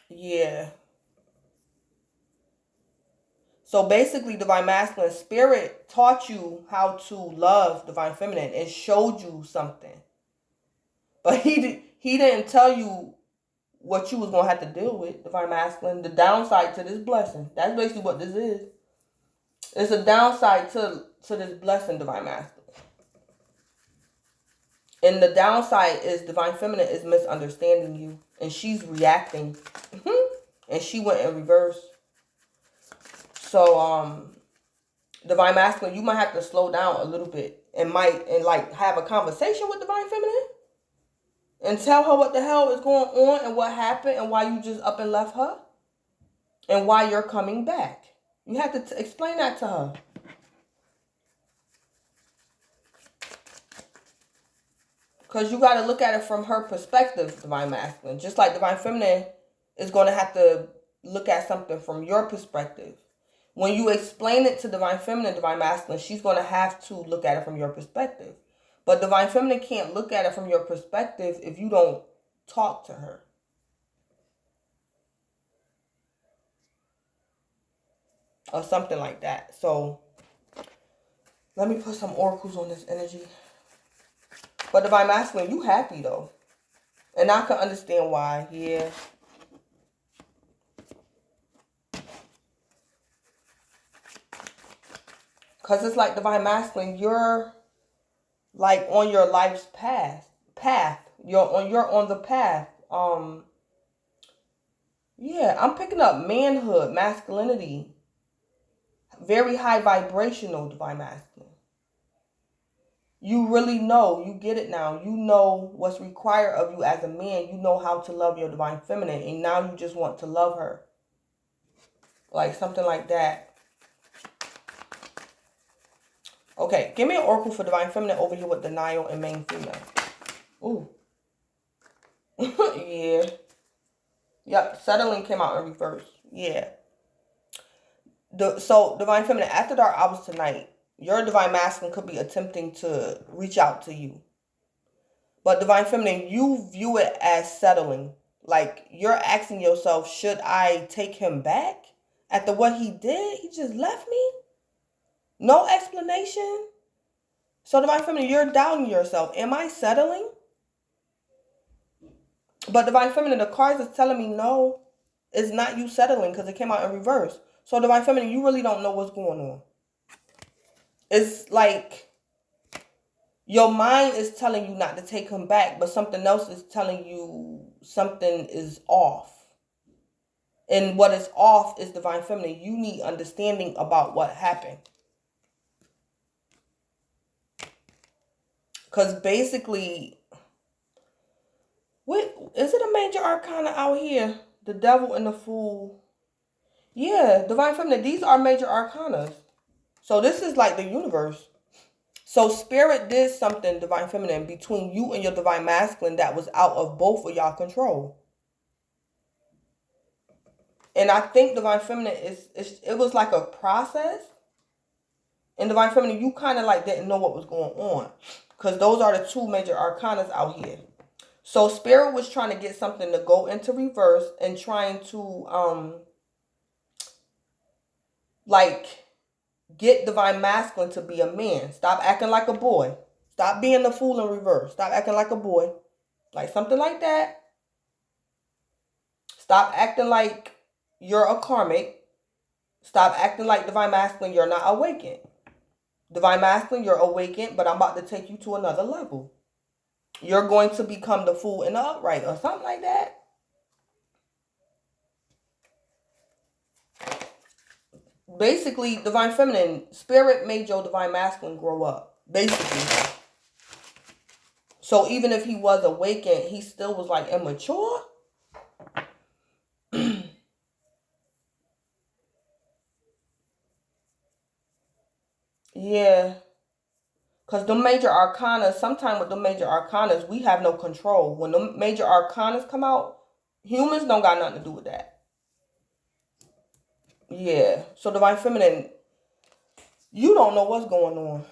Yeah. So basically, Divine Masculine, Spirit taught you how to love Divine Feminine and showed you something. But he didn't tell you what you was going to have to deal with, Divine Masculine. The downside to this blessing. That's basically what this is. It's a downside to this blessing, Divine Masculine. And the downside is Divine Feminine is misunderstanding you. And she's reacting. And she went in reverse. So, Divine Masculine, you might have to slow down a little bit. And like have a conversation with Divine Feminine. And tell her what the hell is going on and what happened and why you just up and left her. And why you're coming back. You have to explain that to her. Because you got to look at it from her perspective, Divine Masculine. Just like Divine Feminine is going to have to look at something from your perspective. When you explain it to Divine Feminine, Divine Masculine, she's going to have to look at it from your perspective. But Divine Feminine can't look at it from your perspective if you don't talk to her. Or something like that. So, let me put some oracles on this energy. But Divine Masculine, you happy though. And I can understand why. Yeah. Because it's like Divine Masculine, you're like on your life's path. You're on the path. Yeah, I'm picking up manhood, masculinity. Very high vibrational, Divine Masculine. You really know. You get it now. You know what's required of you as a man. You know how to love your Divine Feminine. And now you just want to love her. Like something like that. Okay, give me an oracle for Divine Feminine over here with denial and main female. Ooh. Yeah. Yep, settling came out in reverse. Yeah. So, Divine Feminine, after dark hours tonight, your Divine Masculine could be attempting to reach out to you. But Divine Feminine, you view it as settling. Like, you're asking yourself, should I take him back? After what he did, he just left me? No explanation? So, Divine Feminine, you're doubting yourself. Am I settling? But Divine Feminine, the cards is telling me no, it's not you settling because it came out in reverse. So, Divine Feminine, you really don't know what's going on. It's like your mind is telling you not to take him back, but something else is telling you something is off. And what is off is Divine Feminine. You need understanding about what happened. Because basically, is it a major arcana out here? The Devil and the Fool. Yeah, Divine Feminine, these are major arcanas. So this is like the universe. So Spirit did something, Divine Feminine, between you and your Divine Masculine that was out of both of y'all control. And I think Divine Feminine, it was like a process. And Divine Feminine, you kind of like didn't know what was going on. Because those are the two major arcanas out here. So Spirit was trying to get something to go into reverse and trying to, like, get Divine Masculine to be a man. Stop acting like a boy. Stop being the fool in reverse. Stop acting like a boy. Like something like that. Stop acting like you're a karmic. Stop acting like Divine Masculine. You're not awakened. Divine Masculine, you're awakened, but I'm about to take you to another level. You're going to become the fool in the upright or something like that. Basically, Divine Feminine, Spirit made your Divine Masculine grow up. Basically. So even if he was awakened, he still was like immature. Yeah. Because the major arcana, sometimes with the major arcanas, we have no control. When the major arcanas come out, humans don't got nothing to do with that. Yeah. So Divine Feminine, you don't know what's going on.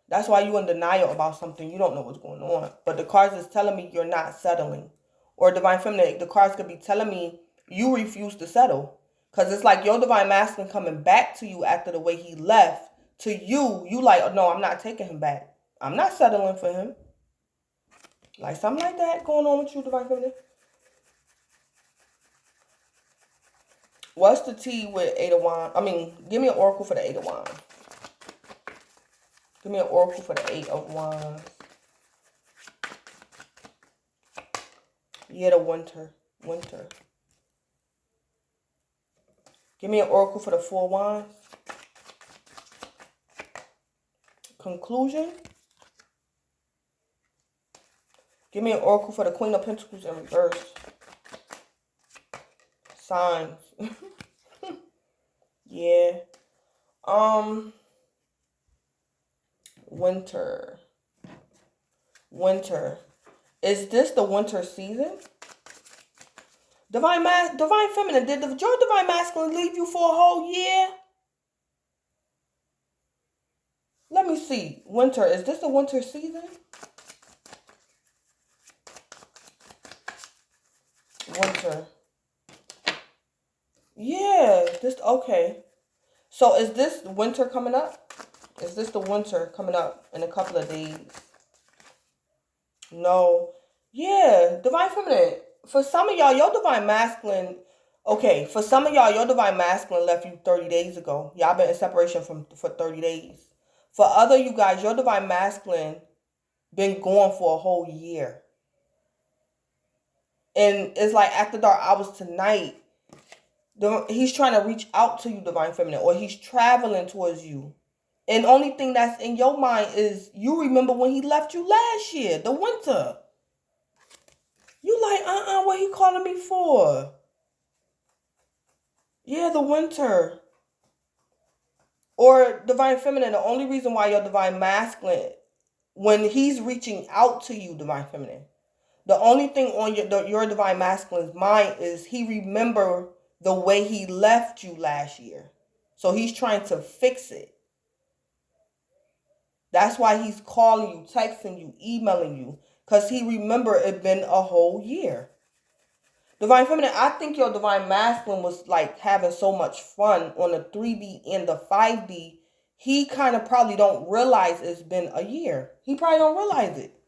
That's why you're in denial about something. You don't know what's going on. But the cards is telling me you're not settling. Or Divine Feminine, the cards could be telling me you refuse to settle. Because it's like your Divine Masculine coming back to you after the way he left. To you, you like, oh, no, I'm not taking him back. I'm not settling for him. Like something like that going on with you, Divine Feminine. What's the T with Eight of Wands? I mean, give me an oracle for the Eight of Wands. Give me an oracle for the Eight of Wands. Yeah, the winter. Winter. Give me an oracle for the Four of Wands. Conclusion. Give me an oracle for the Queen of Pentacles in reverse. Signs. Yeah. Winter. Winter. Is this the winter season? Divine Feminine, did your Divine Masculine leave you for a whole year? Let me see. Winter. Is this the winter season? Winter. Yeah. This, okay. So is this winter coming up? Is this the winter coming up in a couple of days? No. Yeah. Divine Feminine. For some of y'all, your Divine Masculine... Okay, for some of y'all, your Divine Masculine left you 30 days ago. Y'all been in separation for 30 days. For other you guys, your Divine Masculine been gone for a whole year. And it's like after dark hours tonight, he's trying to reach out to you, Divine Feminine, or he's traveling towards you. And the only thing that's in your mind is you remember when he left you last year, the winter. You like, what he calling me for? Yeah, the winter. Or Divine Feminine, the only reason why your Divine Masculine, when he's reaching out to you, Divine Feminine, the only thing on your Divine Masculine's mind is he remember the way he left you last year. So he's trying to fix it. That's why he's calling you, texting you, emailing you. Because he remember it been a whole year. Divine Feminine, I think your Divine Masculine was like having so much fun on the 3D and the 5D. He kind of probably don't realize it's been a year. He probably don't realize it.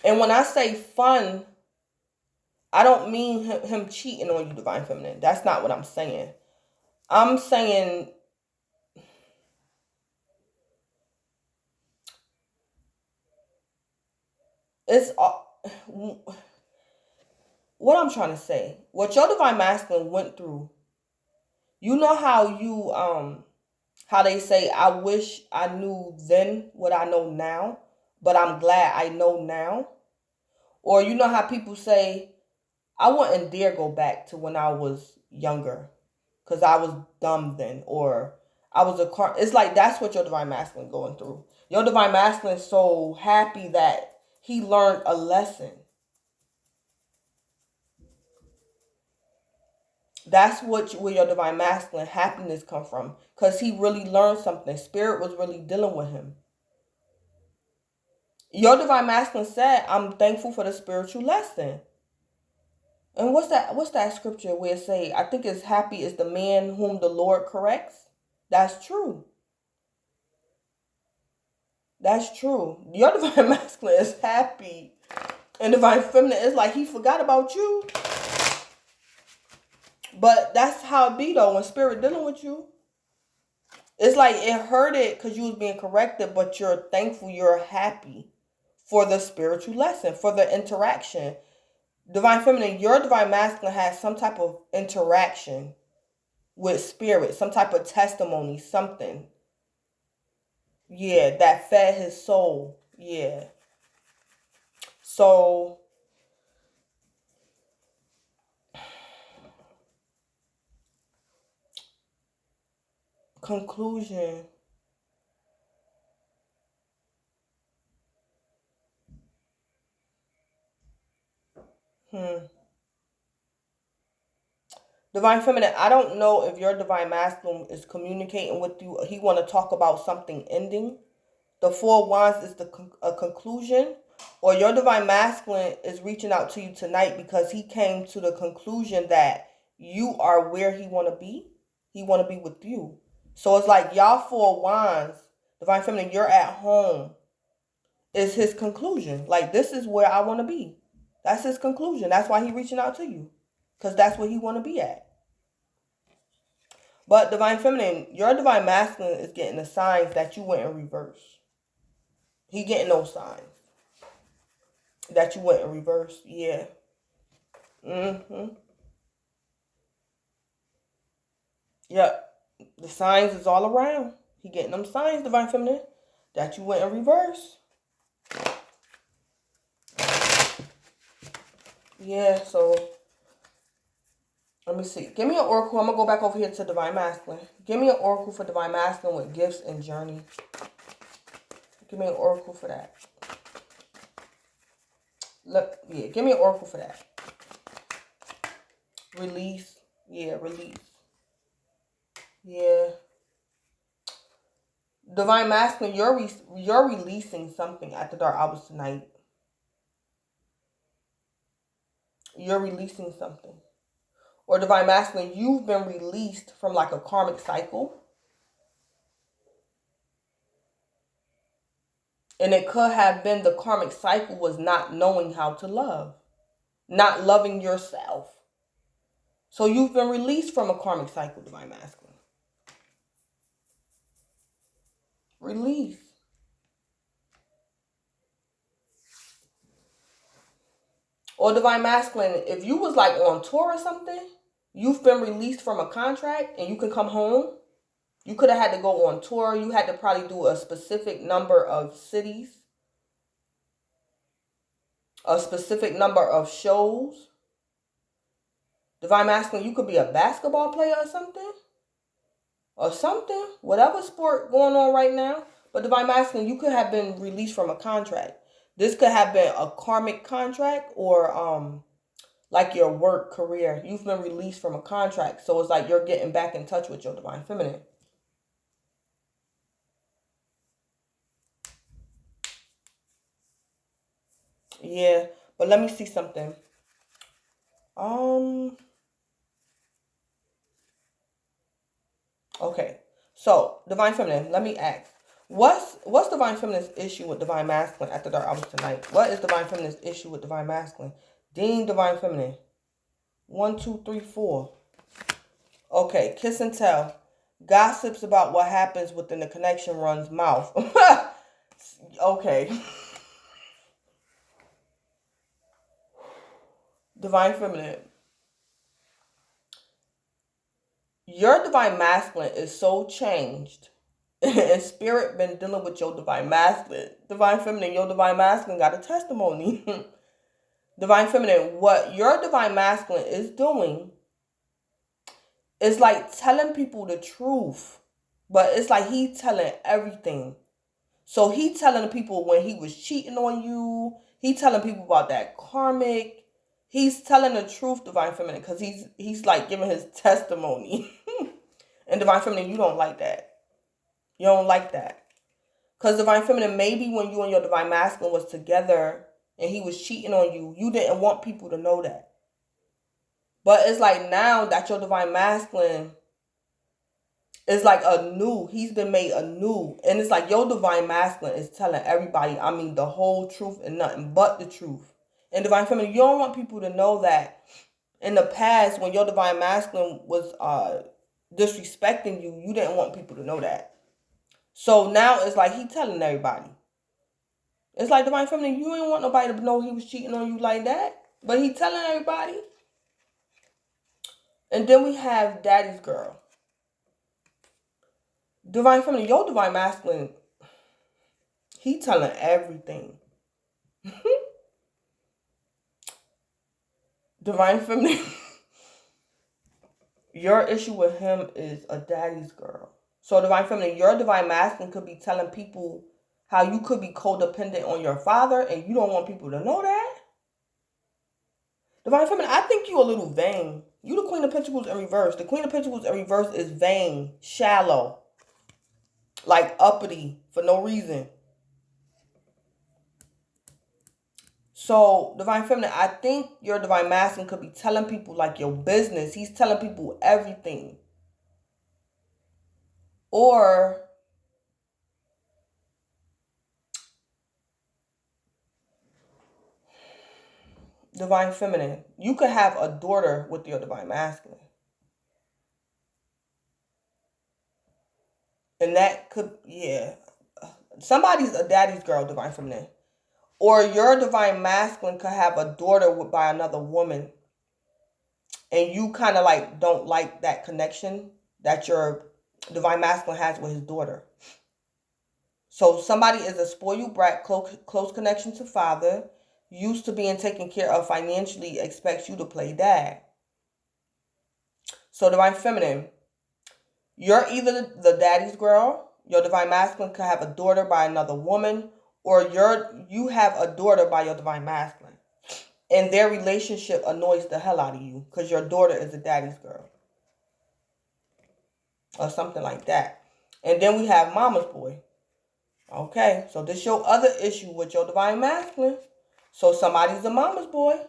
And when I say fun, I don't mean him cheating on you, Divine Feminine. That's not what I'm saying. I'm saying it's what I'm trying to say. What your Divine Masculine went through. You know how you how they say, I wish I knew then what I know now, but I'm glad I know now. Or you know how people say, I wouldn't dare go back to when I was younger because I was dumb then, or I was it's like that's what your Divine Masculine going through. Your Divine Masculine is so happy that he learned a lesson. That's where your Divine Masculine happiness come from, because he really learned something. Spirit was really dealing with him. Your Divine Masculine said, I'm thankful for the spiritual lesson. And what's that scripture where it say, I think it's happy is the man whom the Lord corrects? That's true. That's true. Your Divine Masculine is happy. And divine feminine is like, he forgot about you. But that's how it be though, when spirit dealing with you. It's like it hurted because you was being corrected, but you're thankful, you're happy for the spiritual lesson, for the interaction. Divine feminine, your divine masculine has some type of interaction with spirit, some type of testimony, something. Yeah, that fed his soul. Yeah. So, conclusion. Divine feminine, I don't know if your divine masculine is communicating with you. He want to talk about something ending. The Four of Wands is a conclusion. Or your divine masculine is reaching out to you tonight because he came to the conclusion that you are where he want to be. He want to be with you. So it's like y'all Four of Wands, divine feminine, you're at home. Is his conclusion. Like, this is where I want to be. That's his conclusion. That's why he's reaching out to you. Because that's where he want to be at. But divine feminine, your divine masculine is getting the signs that you went in reverse. He getting those signs that you went in reverse. Yeah. Yep. The signs is all around. He getting them signs, divine feminine, that you went in reverse. Yeah, so let me see. Give me an oracle. I'm going to go back over here to divine masculine. Give me an oracle for divine masculine with gifts and journey. Give me an oracle for that. Look, yeah, give me an oracle for that. Release. Yeah, release. Yeah. Divine masculine, you're releasing something at the dark hours tonight. You're releasing something. Or divine masculine, you've been released from like a karmic cycle. And it could have been the karmic cycle was not knowing how to love. Not loving yourself. So you've been released from a karmic cycle, divine masculine. Release. Or divine masculine, if you was like on tour or something, you've been released from a contract and you can come home. You could have had to go on tour. You had to probably do a specific number of cities. A specific number of shows. Divine masculine, you could be a basketball player or something. Or something. Whatever sport going on right now. But divine masculine, you could have been released from a contract. This could have been a karmic contract or like your work career. You've been released from a contract. So it's like you're getting back in touch with your divine feminine. Yeah, but let me see something. Okay. So, divine feminine, let me ask. What's divine feminine's issue with divine masculine at the dark hours tonight? What is divine feminine's issue with divine masculine? Dean divine feminine. 1, 2, 3, 4. Okay, kiss and tell. Gossips about what happens within the connection run's mouth. Okay. Divine feminine. Your divine masculine is so changed. And spirit been dealing with your divine masculine. Divine feminine, your divine masculine got a testimony. Divine feminine, what your divine masculine is doing is like telling people the truth. But it's like he telling everything. So he telling the people when he was cheating on you. He telling people about that karmic. He's telling the truth, divine feminine, because he's like giving his testimony. And divine feminine, you don't like that. You don't like that. Because divine feminine, maybe when you and your divine masculine was together and he was cheating on you, you didn't want people to know that. But it's like now that your divine masculine is like anew. He's been made anew. And it's like your divine masculine is telling everybody, I mean, the whole truth and nothing but the truth. And Divine Feminine, you don't want people to know that in the past, when your Divine Masculine was disrespecting you, you didn't want people to know that. So now it's like he telling everybody. It's like Divine Feminine, you didn't want nobody to know he was cheating on you like that. But he telling everybody. And then we have Daddy's Girl. Divine Feminine, your Divine Masculine, he telling everything. Divine Feminine, your issue with him is a daddy's girl. So Divine Feminine, your Divine Masculine could be telling people how you could be codependent on your father and you don't want people to know that. Divine Feminine, I think you a little vain. You the Queen of Pentacles in reverse. The Queen of Pentacles in reverse is vain, shallow, like uppity for no reason. So, Divine Feminine, I think your Divine Masculine could be telling people like your business. He's telling people everything. Or Divine Feminine, you could have a daughter with your Divine Masculine. And that could, yeah. Somebody's a daddy's girl, Divine Feminine. Or your Divine Masculine could have a daughter by another woman. And you kind of like don't like that connection that your Divine Masculine has with his daughter. So somebody is a spoiled brat, close connection to father, used to being taken care of financially, expects you to play dad. So Divine Feminine, you're either the daddy's girl, your Divine Masculine could have a daughter by another woman, or you have a daughter by your Divine Masculine. And their relationship annoys the hell out of you because your daughter is a daddy's girl. Or something like that. And then we have mama's boy. Okay, so this your other issue with your Divine Masculine. So somebody's a mama's boy.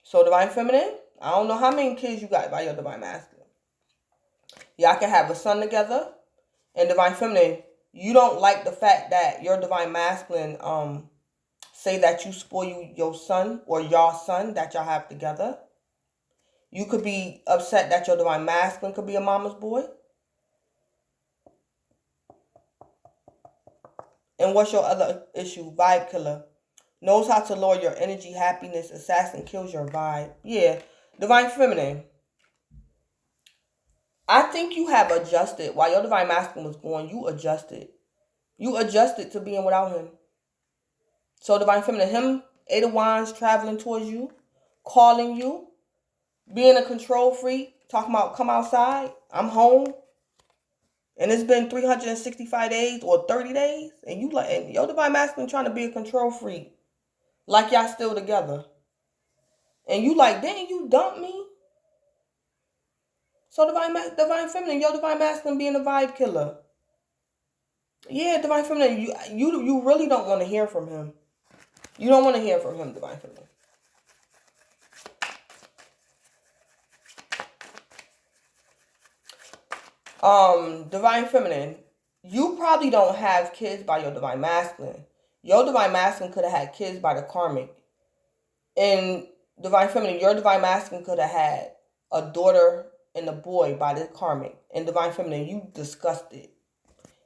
So Divine Feminine, I don't know how many kids you got by your Divine Masculine. Y'all can have a son together. And Divine Feminine, you don't like the fact that your Divine Masculine say that you spoil your son or your son that y'all have together. You could be upset that your Divine Masculine could be a mama's boy. And what's your other issue? Vibe killer. Knows how to lower your energy, happiness, assassin, kills your vibe. Yeah. Divine Feminine. I think you have adjusted. While your Divine Masculine was going, you adjusted. You adjusted to being without him. So Divine Feminine, him, Eight of Wands, traveling towards you, calling you, being a control freak, talking about come outside, I'm home. And it's been 365 days or 30 days. And you like, and your Divine Masculine trying to be a control freak. Like y'all still together. And you like, dang, you dumped me? So Divine Feminine, your Divine Masculine being a vibe killer. Yeah, Divine Feminine, you really don't want to hear from him. You don't want to hear from him, Divine Feminine. Divine Feminine, you probably don't have kids by your Divine Masculine. Your Divine Masculine could have had kids by the karmic. And Divine Feminine, your Divine Masculine could have had a daughter and a boy by the karmic. And Divine Feminine, you disgusted.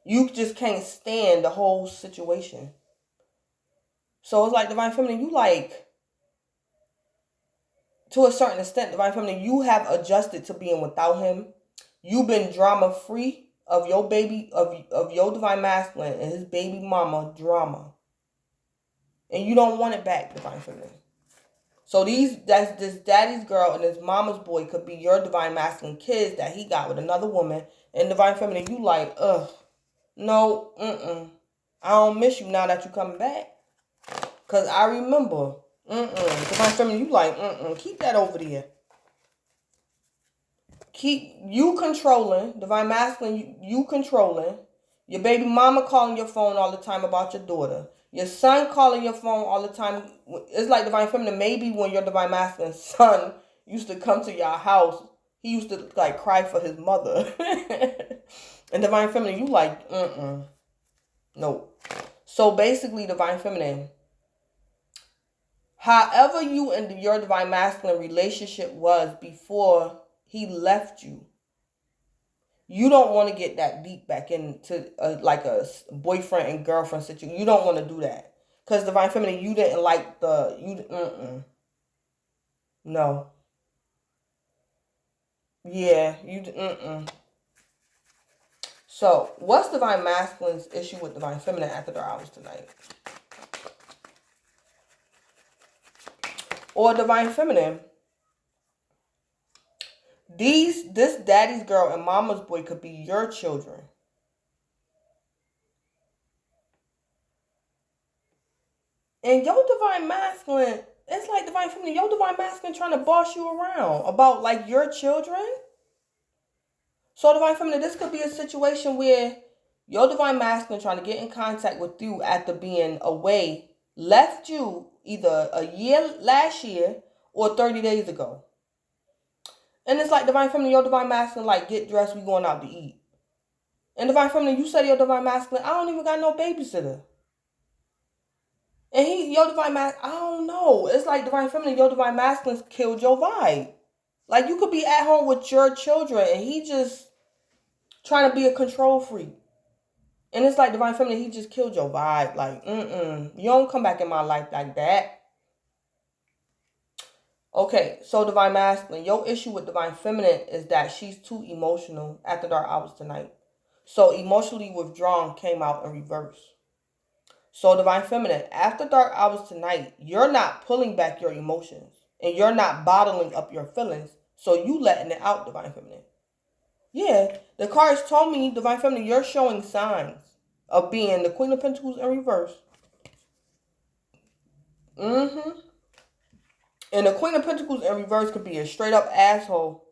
You just can't stand the whole situation. So it's like Divine Feminine, you like, to a certain extent, Divine Feminine, you have adjusted to being without him. You've been drama free of your baby, of your Divine Masculine and his baby mama drama. And you don't want it back, Divine Feminine. So that's this daddy's girl and this mama's boy could be your Divine Masculine kids that he got with another woman. And Divine Feminine, you like, no, I don't miss you now that you coming back. Because I remember, Divine Feminine, you like, keep that over there. Keep you controlling, Divine Masculine, you controlling. Your baby mama calling your phone all the time about your daughter. Your son calling your phone all the time. It's like Divine Feminine, maybe when your Divine Masculine son used to come to your house, he used to like cry for his mother. And Divine Feminine, you like, no. So basically, Divine Feminine, However you and your divine masculine relationship was before he left you, you don't want to get that deep back into like a boyfriend and girlfriend situation. You don't want to do that. Because divine feminine, you didn't like no. Yeah, So, what's divine masculine's issue with divine feminine after their hours tonight? Or divine feminine, this daddy's girl and mama's boy could be your children. And your divine masculine, it's like divine feminine, your divine masculine trying to boss you around about like your children. So divine feminine, this could be a situation where your divine masculine trying to get in contact with you after being away left you either last year or 30 days ago. And it's like divine feminine, your divine masculine, like, get dressed, we going out to eat. And divine feminine, you said to your divine masculine, I don't even got no babysitter. And your divine masculine, I don't know. It's like divine feminine, your divine masculine killed your vibe. Like, you could be at home with your children and he just trying to be a control freak. And it's like divine feminine, he just killed your vibe. Like, you don't come back in my life like that. Okay, so divine masculine, your issue with divine feminine is that she's too emotional after dark hours tonight. So emotionally withdrawn came out in reverse. So divine feminine, after dark hours tonight, you're not pulling back your emotions and you're not bottling up your feelings. So you letting it out, divine feminine. Yeah, the cards told me, divine feminine, you're showing signs of being the Queen of Pentacles in reverse. And the Queen of Pentacles in reverse could be a straight up asshole.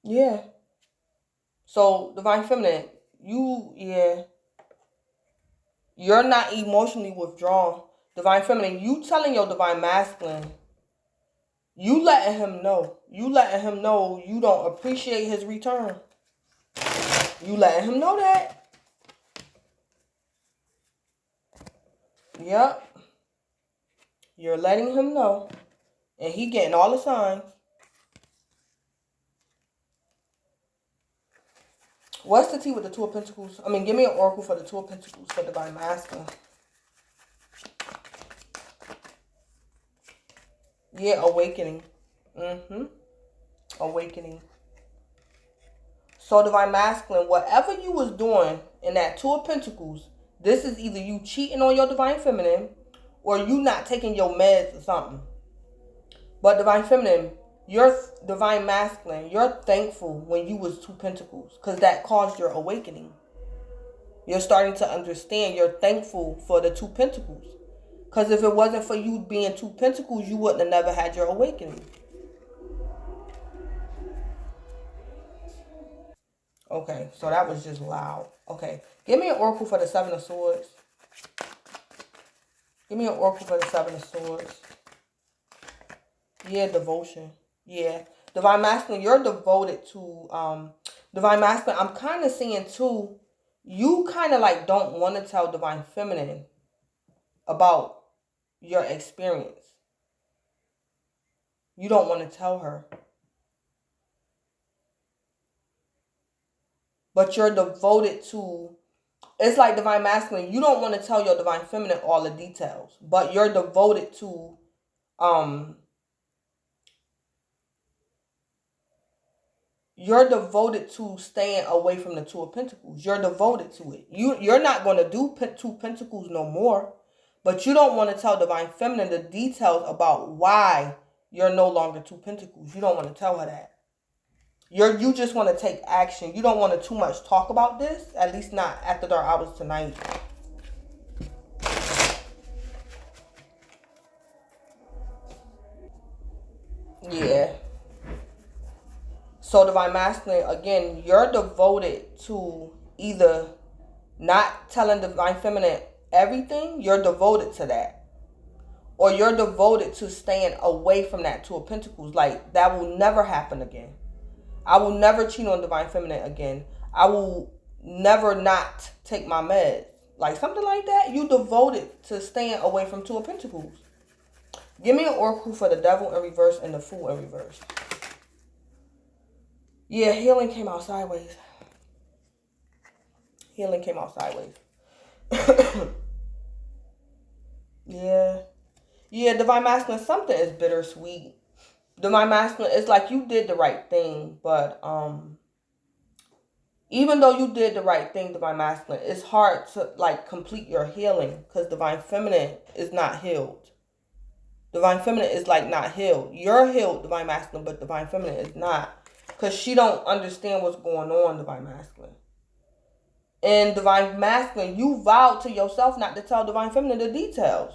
Yeah. So, divine feminine, you're not emotionally withdrawn. Divine feminine, you telling your divine masculine, you letting him know. You letting him know you don't appreciate his return. You letting him know that. Yep. You're letting him know. And he getting all the signs. What's the tea with the Two of Pentacles? I mean, give me an oracle for the Two of Pentacles for divine masculine. Yeah, awakening. Awakening. So divine masculine, whatever you was doing in that Two of Pentacles, this is either you cheating on your divine feminine or you not taking your meds or something. But divine feminine, you're divine masculine, you're thankful when you was Two Pentacles because that caused your awakening. You're starting to understand. You're thankful for the Two Pentacles. Because if it wasn't for you being Two Pentacles, you wouldn't have never had your awakening. Okay, so that was just loud. Okay, give me an oracle for the Seven of Swords. Give me an oracle for the Seven of Swords. Yeah, devotion. Yeah. Divine masculine, you're devoted to divine masculine. I'm kind of seeing too, you kind of like don't want to tell divine feminine about your experience. You don't want to tell her. But you're devoted to, it's like divine masculine, you don't want to tell your divine feminine all the details, but you're devoted to staying away from the Two of Pentacles. You're devoted to it. You're not going to do Two Pentacles no more, but you don't want to tell divine feminine the details about why you're no longer Two Pentacles. You don't want to tell her that. You just want to take action. You don't want to too much talk about this, at least not after dark hours tonight. Yeah. So divine masculine, again, you're devoted to either not telling divine feminine everything, you're devoted to that. Or you're devoted to staying away from that Two of Pentacles. Like, that will never happen again. I will never cheat on divine feminine again. I will never not take my meds. Like something like that. You devoted to staying away from Two of Pentacles. Give me an oracle for the Devil in reverse and the Fool in reverse. Yeah, healing came out sideways. Healing came out sideways. Yeah. Yeah, Divine Masculine, something is bittersweet. Divine Masculine, it's like you did the right thing, but even though you did the right thing, Divine Masculine, it's hard to like complete your healing because Divine Feminine is not healed. Divine Feminine is like not healed. You're healed, Divine Masculine, but Divine Feminine is not. Because she don't understand what's going on, Divine Masculine. And Divine Masculine, you vowed to yourself not to tell Divine Feminine the details.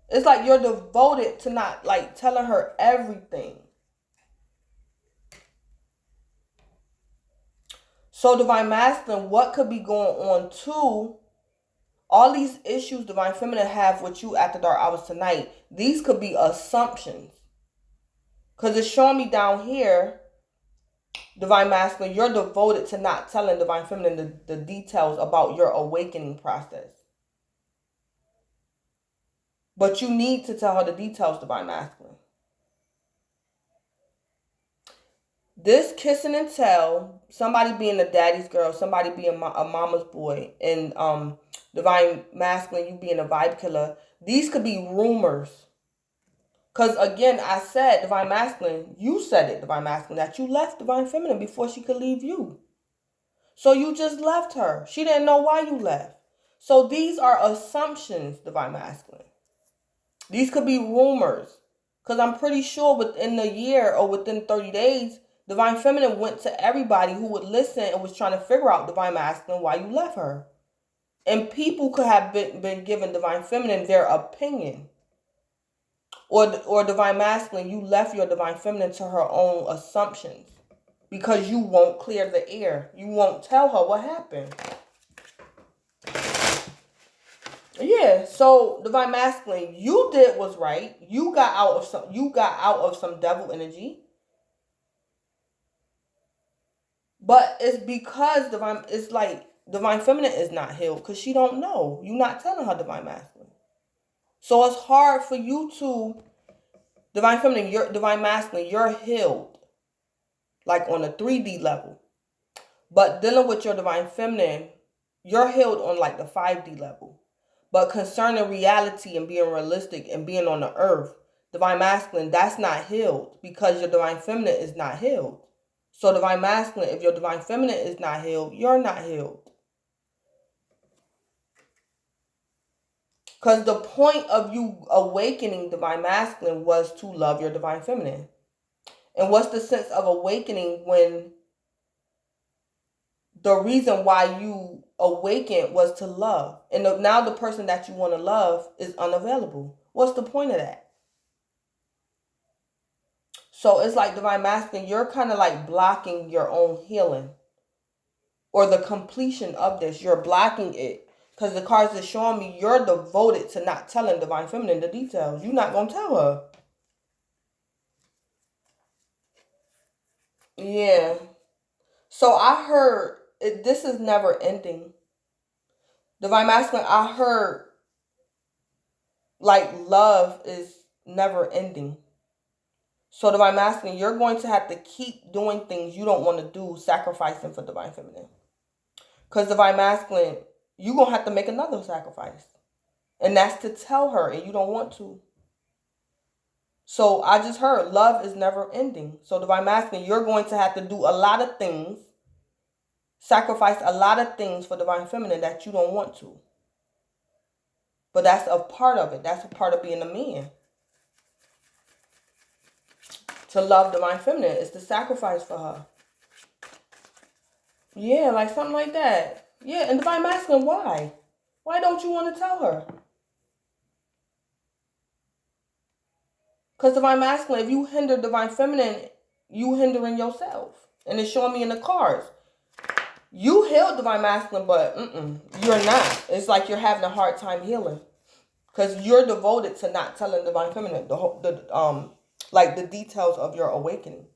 It's like you're devoted to not like telling her everything. So Divine Masculine, what could be going on too? All these issues Divine Feminine have with you after dark hours tonight, these could be assumptions. Because it's showing me down here, Divine Masculine, you're devoted to not telling Divine Feminine the details about your awakening process. But you need to tell her the details, Divine Masculine. This kissing and tell, somebody being a daddy's girl, somebody being a mama's boy, and Divine Masculine, you being a vibe killer, these could be rumors. Because again, I said, Divine Masculine, you said it, Divine Masculine, that you left Divine Feminine before she could leave you. So you just left her. She didn't know why you left. So these are assumptions, Divine Masculine. These could be rumors. Because I'm pretty sure within a year or within 30 days, Divine Feminine went to everybody who would listen and was trying to figure out, Divine Masculine, why you left her. And people could have been giving Divine Feminine their opinion. Or Divine Masculine, you left your Divine Feminine to her own assumptions. Because you won't clear the air. You won't tell her what happened. Yeah, so Divine Masculine, you did what's right. You got out of some devil energy. But it's because Divine Feminine is not healed because she don't know. You're not telling her, Divine Masculine. So it's hard for you to Divine Feminine, Divine Masculine, you're healed. Like on a 3D level. But dealing with your Divine Feminine, you're healed on like the 5D level. But concerning reality and being realistic and being on the earth, Divine Masculine, that's not healed because your Divine Feminine is not healed. So Divine Masculine, if your Divine Feminine is not healed, you're not healed. Because the point of you awakening Divine Masculine was to love your Divine Feminine. And what's the sense of awakening when the reason why you awakened was to love? And now the person that you want to love is unavailable. What's the point of that? So it's like Divine Masculine, you're kind of like blocking your own healing. Or the completion of this. You're blocking it. Because the cards are showing me you're devoted to not telling Divine Feminine the details. You're not going to tell her. Yeah. So I heard, this is never ending. Divine Masculine, I heard, like, love is never ending. So Divine Masculine, you're going to have to keep doing things you don't want to do, sacrificing for Divine Feminine. Because Divine Masculine, you're going to have to make another sacrifice. And that's to tell her, and you don't want to. So I just heard, love is never ending. So Divine Masculine, you're going to have to do a lot of things, sacrifice a lot of things for Divine Feminine that you don't want to. But that's a part of it. That's a part of being a man. To love Divine Feminine is to sacrifice for her. Yeah, like something like that. Yeah, and Divine Masculine, why? Why don't you want to tell her? Because Divine Masculine, if you hinder Divine Feminine, you hindering yourself. And it's showing me in the cards. You healed Divine Masculine, but you're not. It's like you're having a hard time healing. Because you're devoted to not telling Divine Feminine the details of your awakening.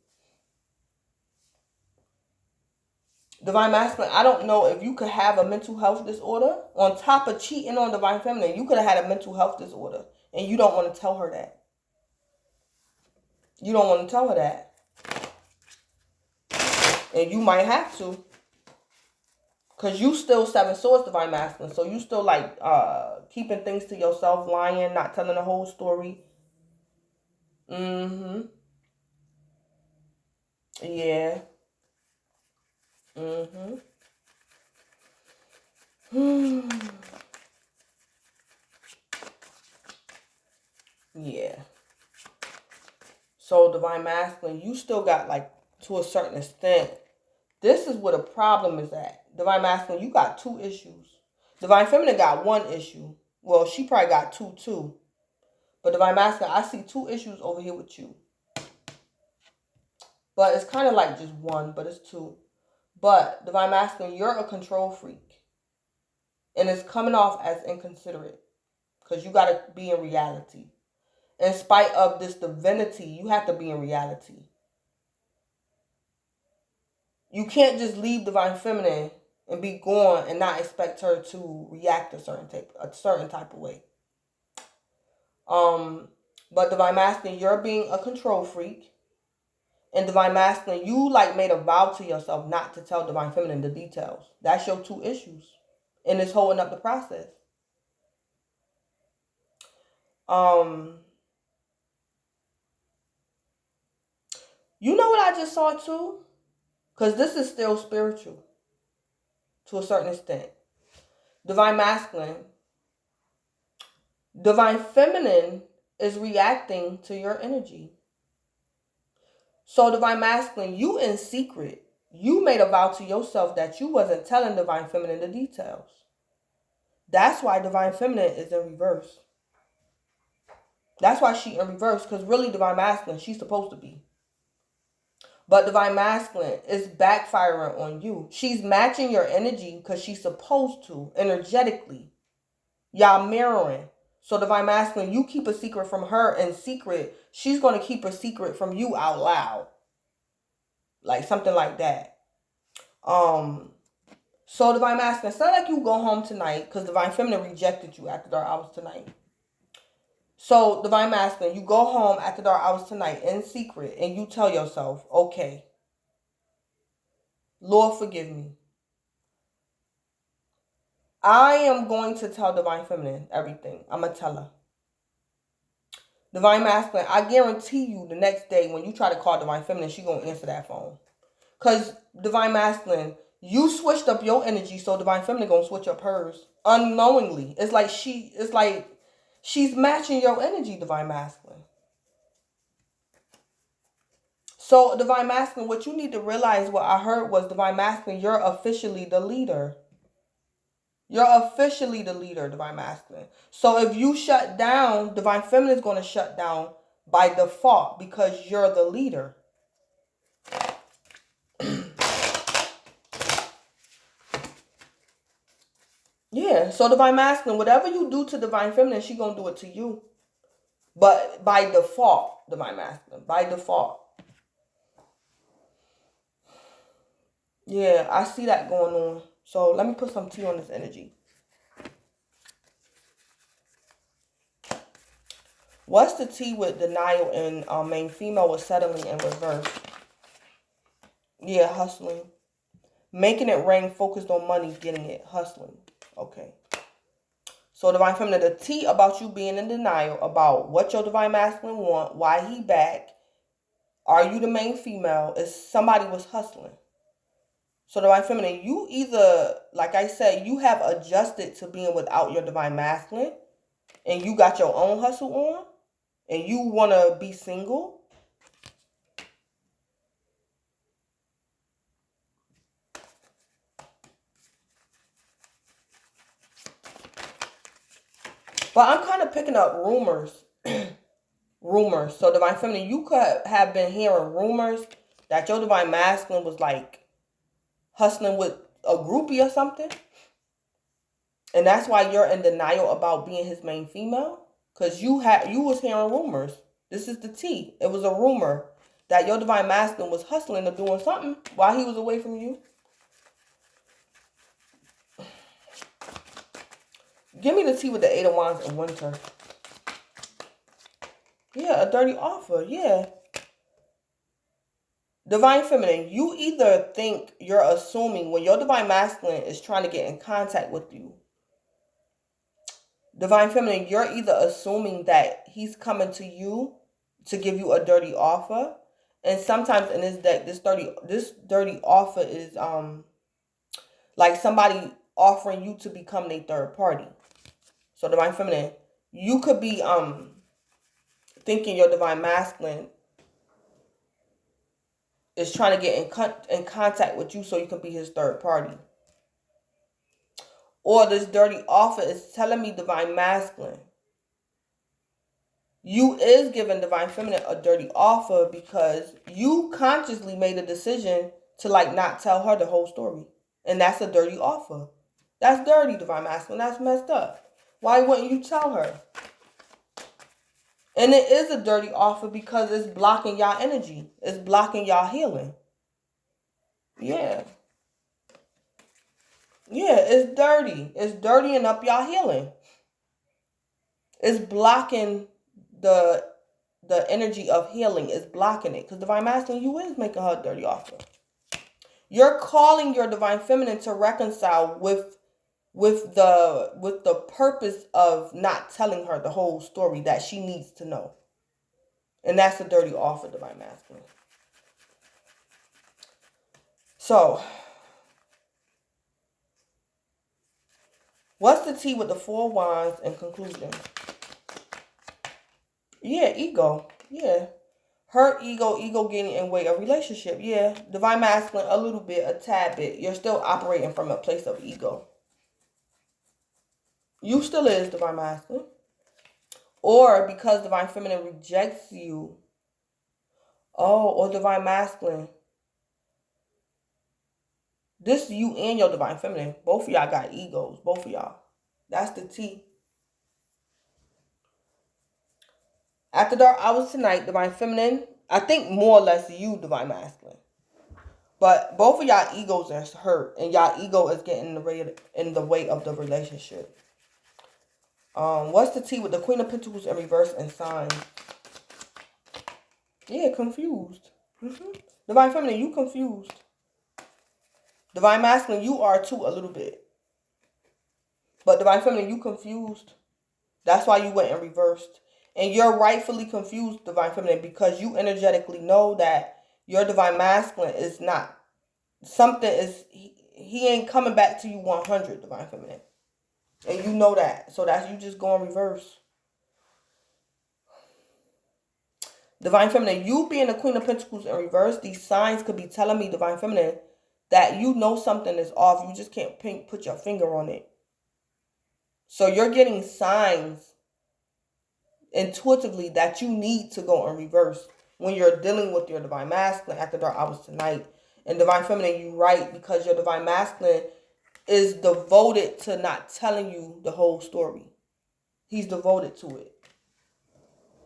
Divine Masculine, I don't know if you could have a mental health disorder. On top of cheating on Divine Feminine, you could have had a mental health disorder. And you don't want to tell her that. You don't want to tell her that. And you might have to. Because you still 7 Swords, Divine Masculine. So you still like keeping things to yourself, lying, not telling the whole story. Mm-hmm. Yeah. Mm-hmm. Yeah. So Divine Masculine, you still got like, to a certain extent, this is where the problem is at. Divine Masculine, you got 2 issues. Divine Feminine got 1 issue. Well, she probably got 2 too. But Divine Masculine, I see 2 issues over here with you. But it's kind of like just 1, but it's 2. But Divine Masculine, you're a control freak. And it's coming off as inconsiderate. Because you got to be in reality. In spite of this divinity, you have to be in reality. You can't just leave Divine Feminine and be gone and not expect her to react a certain type of way. But Divine Masculine, you're being a control freak. And Divine Masculine, you like made a vow to yourself not to tell Divine Feminine the details. That's your 2 issues. And it's holding up the process. You know what I just saw too? Because this is still spiritual. To a certain extent. Divine Masculine. Divine Feminine is reacting to your energy. So Divine Masculine, you in secret, you made a vow to yourself that you wasn't telling Divine Feminine the details. That's why Divine Feminine is in reverse. That's why she in reverse, because really Divine Masculine, she's supposed to be. But Divine Masculine is backfiring on you. She's matching your energy because she's supposed to, energetically. Y'all mirroring. So Divine Masculine, you keep a secret from her in secret. She's going to keep a secret from you out loud. Like something like that. So Divine Masculine, it's not like you go home tonight because Divine Feminine rejected you after dark hours tonight. So Divine Masculine, you go home after dark hours tonight in secret and you tell yourself, okay, Lord, forgive me. I am going to tell Divine Feminine everything. I'm going to tell her. Divine Masculine, I guarantee you the next day when you try to call Divine Feminine, she's going to answer that phone. Because Divine Masculine, you switched up your energy, so Divine Feminine going to switch up hers unknowingly. It's like she's matching your energy, Divine Masculine. So Divine Masculine, what you need to realize, what I heard was, Divine Masculine, you're officially the leader. You're officially the leader, Divine Masculine. So if you shut down, Divine Feminine is going to shut down by default because you're the leader. Yeah, so Divine Masculine, whatever you do to Divine Feminine, she's going to do it to you. But by default, Divine Masculine, by default. Yeah, I see that going on. So let me put some tea on this energy. What's the tea with denial and main female with settling in reverse? Yeah, hustling. Making it rain, focused on money, getting it, hustling. Okay. So Divine Feminine, the tea about you being in denial about what your Divine Masculine want, why he back, are you the main female, is somebody was hustling. So Divine Feminine, you either, like I said, you have adjusted to being without your Divine Masculine and you got your own hustle on and you want to be single. But I'm kind of picking up rumors. Rumors. So Divine Feminine, you could have been hearing rumors that your Divine Masculine was like hustling with a groupie or something. And that's why you're in denial about being his main female. Because you was hearing rumors. This is the tea. It was a rumor that your Divine Masculine was hustling or doing something while he was away from you. Give me the tea with the 8 of Wands in winter. Yeah, a dirty offer. Yeah. Divine Feminine, you either think you're assuming when your Divine Masculine is trying to get in contact with you. Divine Feminine, you're either assuming that he's coming to you to give you a dirty offer. And sometimes in this deck, this dirty offer is like somebody offering you to become their third party. So Divine Feminine, you could be thinking your Divine Masculine is trying to get in contact with you so you can be his third party. Or this dirty offer is telling me, Divine Masculine, you is giving Divine Feminine a dirty offer because you consciously made a decision to like not tell her the whole story. And that's a dirty offer. That's dirty, Divine Masculine. That's messed up. Why wouldn't you tell her? And it is a dirty offer because it's blocking y'all energy. It's blocking y'all healing. Yeah. Yeah, it's dirty. It's dirtying up y'all healing. It's blocking the energy of healing. It's blocking it. Because Divine Masculine, you is making her a dirty offer. You're calling your Divine Feminine to reconcile with the purpose of not telling her the whole story that she needs to know. And that's a dirty offer, Divine Masculine. So, what's the tea with the 4 wands in conclusion? Yeah, ego. Yeah. Her ego getting in way of relationship. Yeah. Divine Masculine, a little bit, a tad bit. You're still operating from a place of ego. You still is Divine Masculine. Or because Divine Feminine rejects you. Oh, or Divine Masculine. This you and your Divine Feminine. Both of y'all got egos. Both of y'all. That's the tea. After dark hours tonight, Divine Feminine. I think more or less you, Divine Masculine. But both of y'all egos are hurt. And y'all ego is getting in the way of the relationship. What's the tea with the Queen of Pentacles in reverse and signs? Yeah, confused. Divine Feminine, you confused. Divine Masculine, you are too a little bit. But Divine Feminine, you confused. That's why you went in reversed. And you're rightfully confused, Divine Feminine, because you energetically know that your Divine Masculine is not. Something is, he ain't coming back to you 100, Divine Feminine. And you know that. So that's you just going reverse. Divine Feminine, you being the Queen of Pentacles in reverse, these signs could be telling me, Divine Feminine, that you know something is off. You just can't put your finger on it. So you're getting signs intuitively that you need to go in reverse when you're dealing with your Divine Masculine after dark hours tonight. And Divine Feminine, you right, because your Divine Masculine is devoted to not telling you the whole story. He's devoted to it.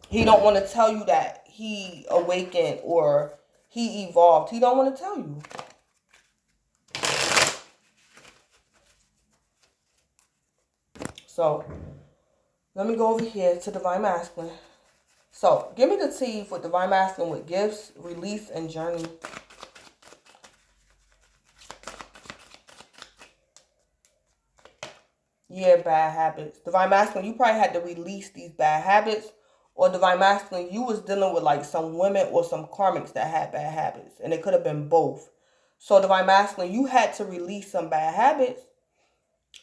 He don't want to tell you that he awakened or he evolved. He don't want to tell you. So, let me go over here to Divine Masculine. So, give me the tea for Divine Masculine with gifts, release, and journey. Yeah, bad habits. Divine Masculine, you probably had to release these bad habits. Or Divine Masculine, you was dealing with like some women or some karmics that had bad habits. And it could have been both. So Divine Masculine, you had to release some bad habits.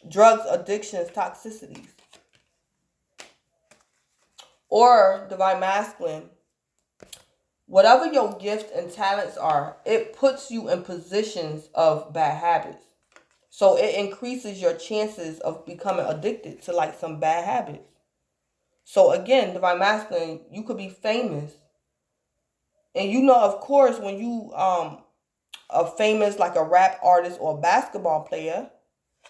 Drugs, addictions, toxicities. Or Divine Masculine, whatever your gifts and talents are, it puts you in positions of bad habits. So it increases your chances of becoming addicted to like some bad habits. So again, Divine Masculine, you could be famous. And you know, of course, when you are famous like a rap artist or a basketball player,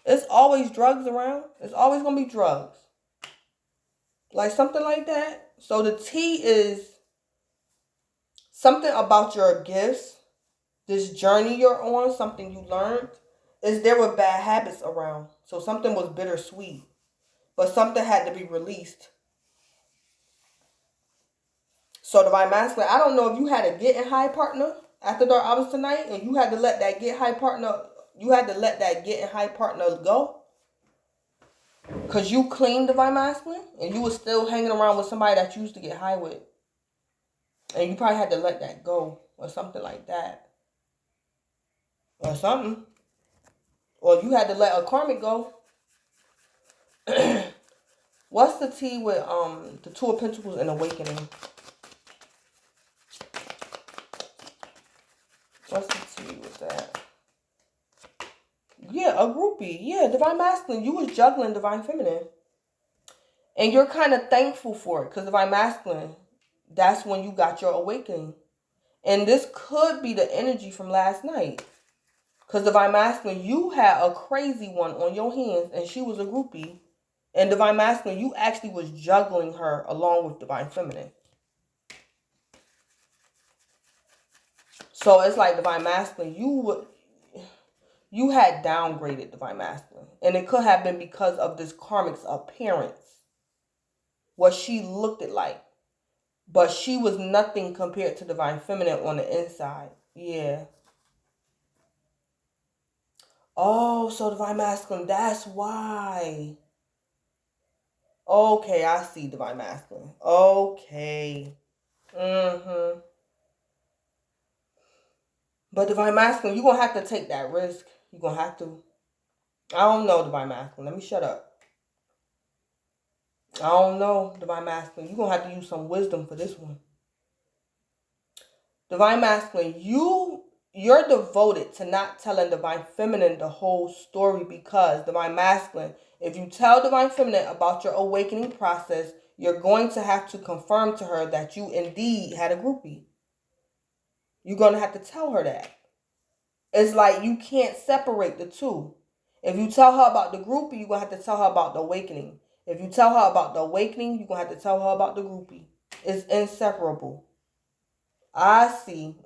it's always drugs around. It's always going to be drugs. Like something like that. So the T is something about your gifts, this journey you're on, something you learned. Is there were bad habits around. So something was bittersweet. But something had to be released. So Divine Masculine, I don't know if you had a getting high partner After Dark Hours tonight, and you had to let that get high partner, you had to let that getting high partner go. Because you claimed Divine Masculine, and you was still hanging around with somebody that you used to get high with. And you probably had to let that go, or something like that. Or something. Or you had to let a karmic go. What's the tea with the Two of Pentacles and Awakening? What's the tea with that? Yeah, a groupie. Yeah, Divine Masculine. You was juggling Divine Feminine. And you're kind of thankful for it. Because Divine Masculine, that's when you got your awakening. And this could be the energy from last night. Because Divine Masculine, you had a crazy one on your hands. And she was a groupie. And Divine Masculine, you actually was juggling her along with Divine Feminine. So it's like Divine Masculine, you had downgraded Divine Masculine. And it could have been because of this karmic's appearance. What she looked at like. But she was nothing compared to Divine Feminine on the inside. Yeah. Oh, so Divine Masculine, that's why. Okay, I see Divine Masculine. Okay. But Divine Masculine, you're going to have to take that risk. You're going to have to. I don't know, Divine Masculine. Let me shut up. I don't know, Divine Masculine. You're going to have to use some wisdom for this one. Divine Masculine, you're devoted to not telling Divine Feminine the whole story, because Divine Masculine, if you tell Divine Feminine about your awakening process, you're going to have to confirm to her that you indeed had a groupie. You're going to have to tell her that. It's like you can't separate the two. If you tell her about the groupie, you're going to have to tell her about the awakening. If you tell her about the awakening, you're going to have to tell her about the groupie. It's inseparable. I see.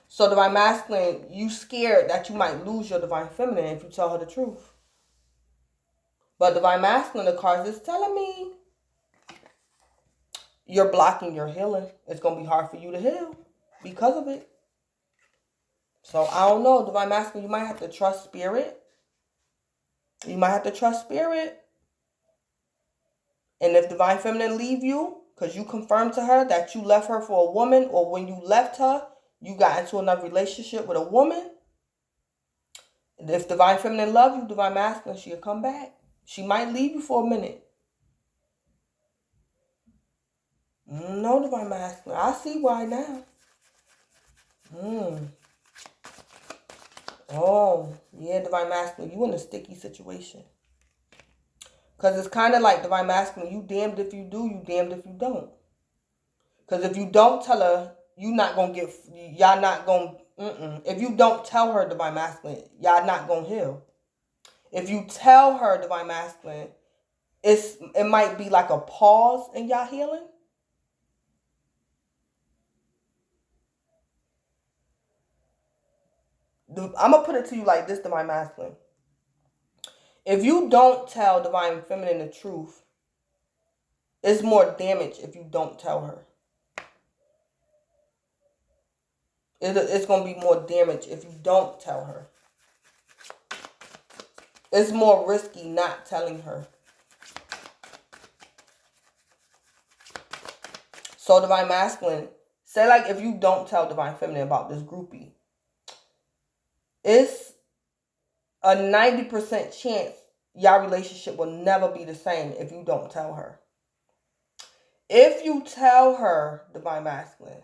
So Divine Masculine, you scared that you might lose your Divine Feminine if you tell her the truth. But Divine Masculine, the cards is telling me you're blocking your healing. It's going to be hard for you to heal because of it. So I don't know, Divine Masculine, you might have to trust spirit. You might have to trust spirit. And if Divine Feminine leave you, because you confirmed to her that you left her for a woman, or when you left her, you got into another relationship with a woman. If Divine Feminine love you, Divine Masculine, she'll come back. She might leave you for a minute. No, Divine Masculine. I see why now. Oh, yeah, Divine Masculine, you in a sticky situation. Because it's kind of like Divine Masculine, you damned if you do, you damned if you don't. Because if you don't tell her, you not going to get, y'all not going to, if you don't tell her, Divine Masculine, y'all not going to heal. If you tell her, Divine Masculine, it might be like a pause in y'all healing. I'm going to put it to you like this, Divine Masculine. If you don't tell Divine Feminine the truth, it's more damage if you don't tell her. It's going to be more damage if you don't tell her. It's more risky not telling her. So Divine Masculine, say like if you don't tell Divine Feminine about this groupie, it's a 90% chance your relationship will never be the same if you don't tell her. If you tell her, Divine Masculine,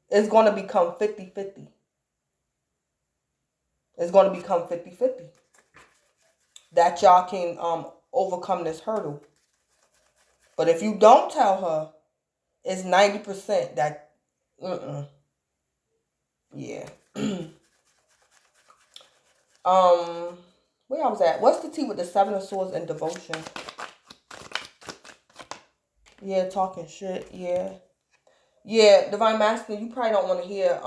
it's going to become 50-50. It's going to become 50-50. That y'all can overcome this hurdle. But if you don't tell her, it's 90% that, yeah. Where I was at? What's the tea with the Seven of Swords and devotion? Yeah, talking shit. Yeah. Yeah, Divine Masculine, you probably don't want to hear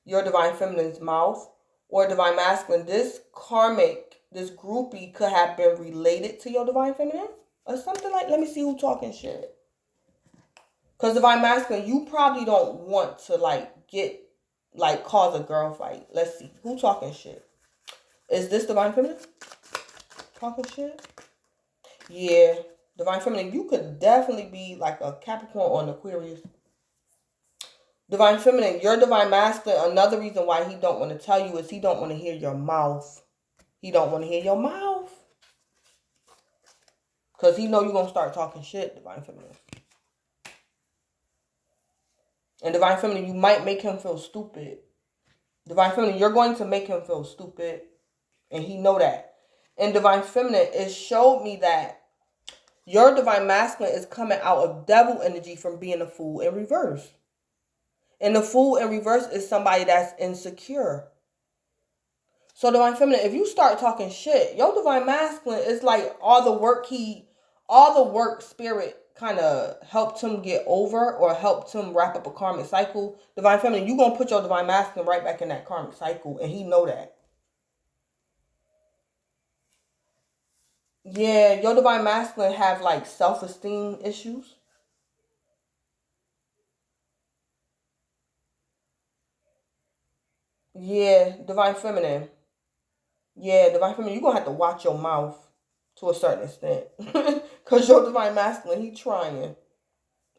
your Divine Feminine's mouth. Or Divine Masculine, this karmic, this groupie could have been related to your Divine Feminine. Or something like, let me see who talking shit. Because Divine Masculine, you probably don't want to, cause a girl fight. Let's see. Who talking shit? Is this Divine Feminine? Talking shit? Yeah. Divine Feminine, you could definitely be like a Capricorn or an Aquarius. Divine Feminine, your Divine Masculine, another reason why he don't want to tell you is he don't want to hear your mouth. He don't want to hear your mouth. Because he know you're going to start talking shit, Divine Feminine. And Divine Feminine, you might make him feel stupid. Divine Feminine, you're going to make him feel stupid. And he know that. And Divine Feminine, it showed me that your Divine Masculine is coming out of devil energy from being a fool in reverse. And the fool in reverse is somebody that's insecure. So Divine Feminine, if you start talking shit, your Divine Masculine is like all the work spirit kind of helped him get over or helped him wrap up a karmic cycle. Divine Feminine, you going to put your Divine Masculine right back in that karmic cycle. And he know that. Yeah, your Divine Masculine have like self-esteem issues. Yeah, Divine Feminine. Yeah, Divine Feminine, you're going to have to watch your mouth to a certain extent. Because your Divine Masculine, he trying.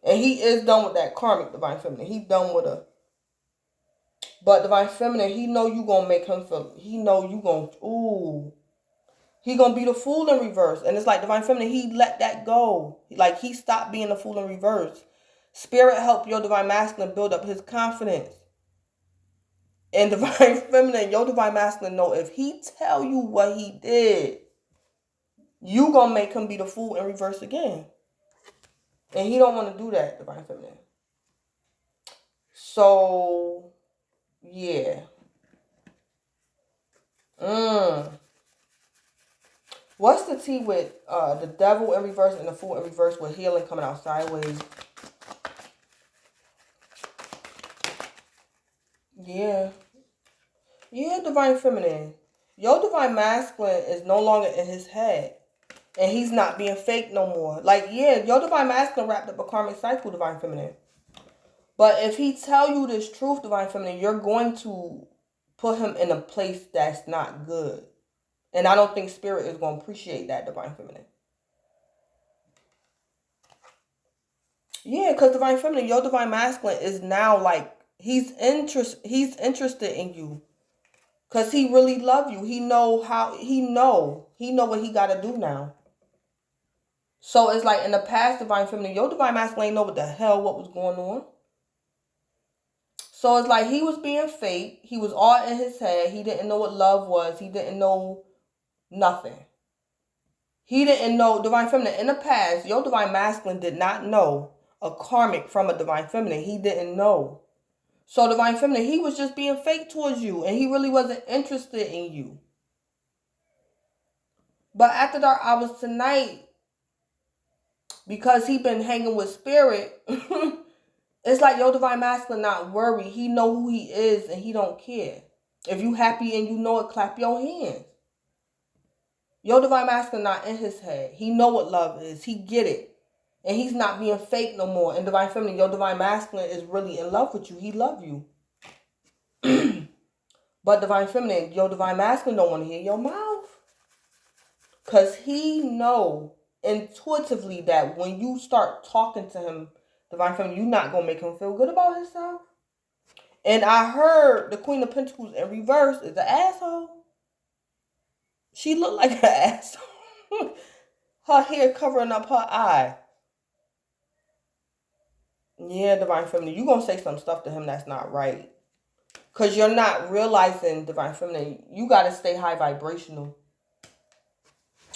And he is done with that karmic Divine Feminine. He done with her. But Divine Feminine, he know you going to make him feel, he know you going to, ooh. He going to be the fool in reverse. And it's like Divine Feminine, he let that go. Like he stopped being the fool in reverse. Spirit help your Divine Masculine build up his confidence. And Divine Feminine, your Divine Masculine know if he tell you what he did, you going to make him be the fool in reverse again. And he don't want to do that, Divine Feminine. So, yeah. What's the tea with the devil in reverse and the fool in reverse with healing coming out sideways? Yeah. Yeah, Divine Feminine. Your Divine Masculine is no longer in his head. And he's not being fake no more. Like, yeah, your Divine Masculine wrapped up a karmic cycle, Divine Feminine. But if he tell you this truth, Divine Feminine, you're going to put him in a place that's not good. And I don't think Spirit is going to appreciate that, Divine Feminine. Yeah, because Divine Feminine, your Divine Masculine is now like, he's interested in you. Because he really love you. He know what he got to do now. So it's like in the past, Divine Feminine, your Divine Masculine ain't know what was going on. So it's like he was being fake. He was all in his head. He didn't know what love was. He didn't know nothing. He didn't know, Divine Feminine, in the past, your Divine Masculine did not know a karmic from a Divine Feminine. He didn't know. So Divine Feminine, he was just being fake towards you. And he really wasn't interested in you. But after dark hours tonight, because he been hanging with Spirit, it's like your Divine Masculine not worried. He know who he is and he don't care. If you happy and you know it, clap your hands. Your Divine Masculine not in his head. He know what love is. He get it. And he's not being fake no more. And Divine Feminine, your Divine Masculine is really in love with you. He love you. But Divine Feminine, your Divine Masculine don't want to hear your mouth. Because he know intuitively that when you start talking to him, Divine Feminine, you're not going to make him feel good about himself. And I heard the Queen of Pentacles in reverse is an asshole. She looked like an asshole. Her hair covering up her eye. Yeah, Divine Feminine, you're going to say some stuff to him that's not right. Because you're not realizing, Divine Feminine, you got to stay high vibrational.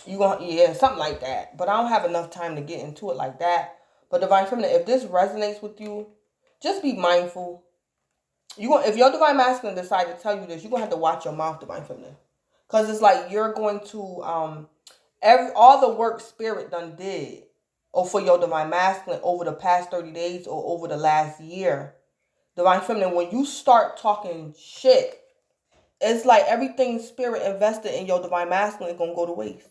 Yeah, something like that. But I don't have enough time to get into it like that. But Divine Feminine, if this resonates with you, just be mindful. If your Divine Masculine decide to tell you this, you're going to have to watch your mouth, Divine Feminine. Because it's like you're going to, all the work Spirit done did, or for your Divine Masculine over the past 30 days or over the last year. Divine Feminine, when you start talking shit, it's like everything Spirit invested in your Divine Masculine is going to go to waste.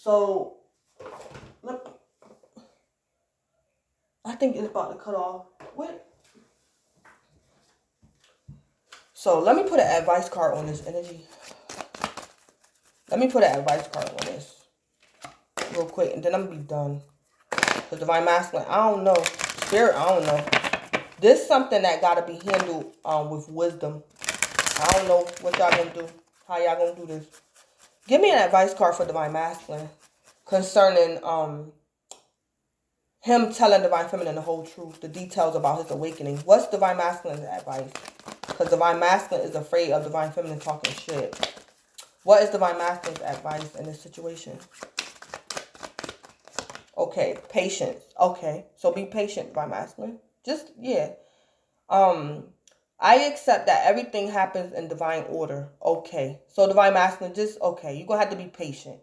So, look, I think it's about to cut off. What? So, let me put an advice card on this energy. Let me put an advice card on this real quick, and then I'm going to be done. Because Divine Masculine, I don't know. Spirit, I don't know. This is something that got to be handled with wisdom. I don't know what y'all going to do. How y'all going to do this. Give me an advice card for Divine Masculine concerning him telling Divine Feminine the whole truth, the details about his awakening. What's Divine Masculine's advice? Because Divine Masculine is afraid of Divine Feminine talking shit. What is Divine Masculine's advice in this situation? Okay, patience. Okay, so be patient, Divine Masculine. Just, yeah. I accept that everything happens in divine order. Okay, so Divine Masculine, just, okay, you're going to have to be patient.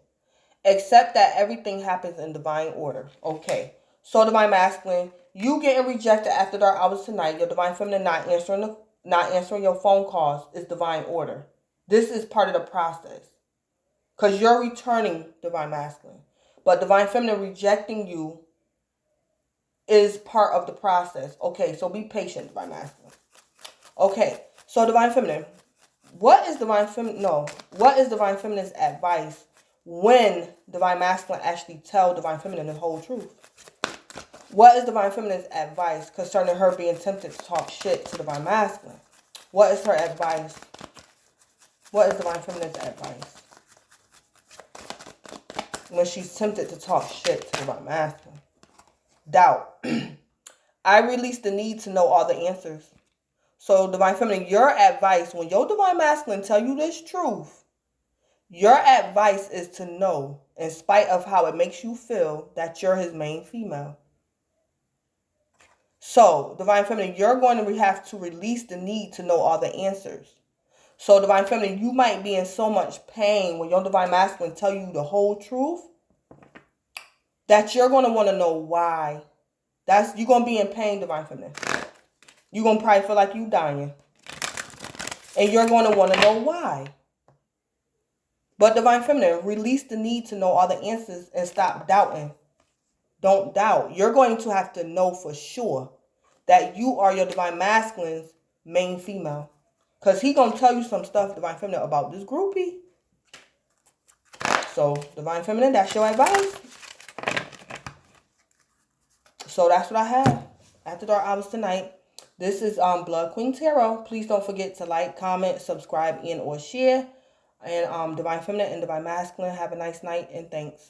Accept that everything happens in divine order. Okay, so Divine Masculine, you getting rejected after dark hours tonight. Your Divine Feminine not answering your phone calls is divine order. This is part of the process. Because you're returning, Divine Masculine. But Divine Feminine rejecting you is part of the process. Okay, so be patient, Divine Masculine. Okay, so Divine Feminine, what is Divine Feminine's advice when Divine Masculine actually tell Divine Feminine the whole truth? What is Divine Feminine's advice concerning her being tempted to talk shit to Divine Masculine? What is her advice? What is Divine Feminine's advice when she's tempted to talk shit to Divine Masculine? Doubt. I release the need to know all the answers. So, Divine Feminine, your advice, when your Divine Masculine tell you this truth, your advice is to know, in spite of how it makes you feel, that you're his main female. So, Divine Feminine, you're going to have to release the need to know all the answers. So, Divine Feminine, you might be in so much pain when your Divine Masculine tell you the whole truth that you're going to want to know why. You're going to be in pain, Divine Feminine. You're going to probably feel like you're dying. And you're going to want to know why. But Divine Feminine, release the need to know all the answers and stop doubting. Don't doubt. You're going to have to know for sure that you are your Divine Masculine's main female. Because he's going to tell you some stuff, Divine Feminine, about this groupie. So, Divine Feminine, that's your advice. So, that's what I have. After dark hours tonight. This is Blood Queen Tarot. Please don't forget to like, comment, subscribe, and or share. And Divine Feminine and Divine Masculine, have a nice night and thanks.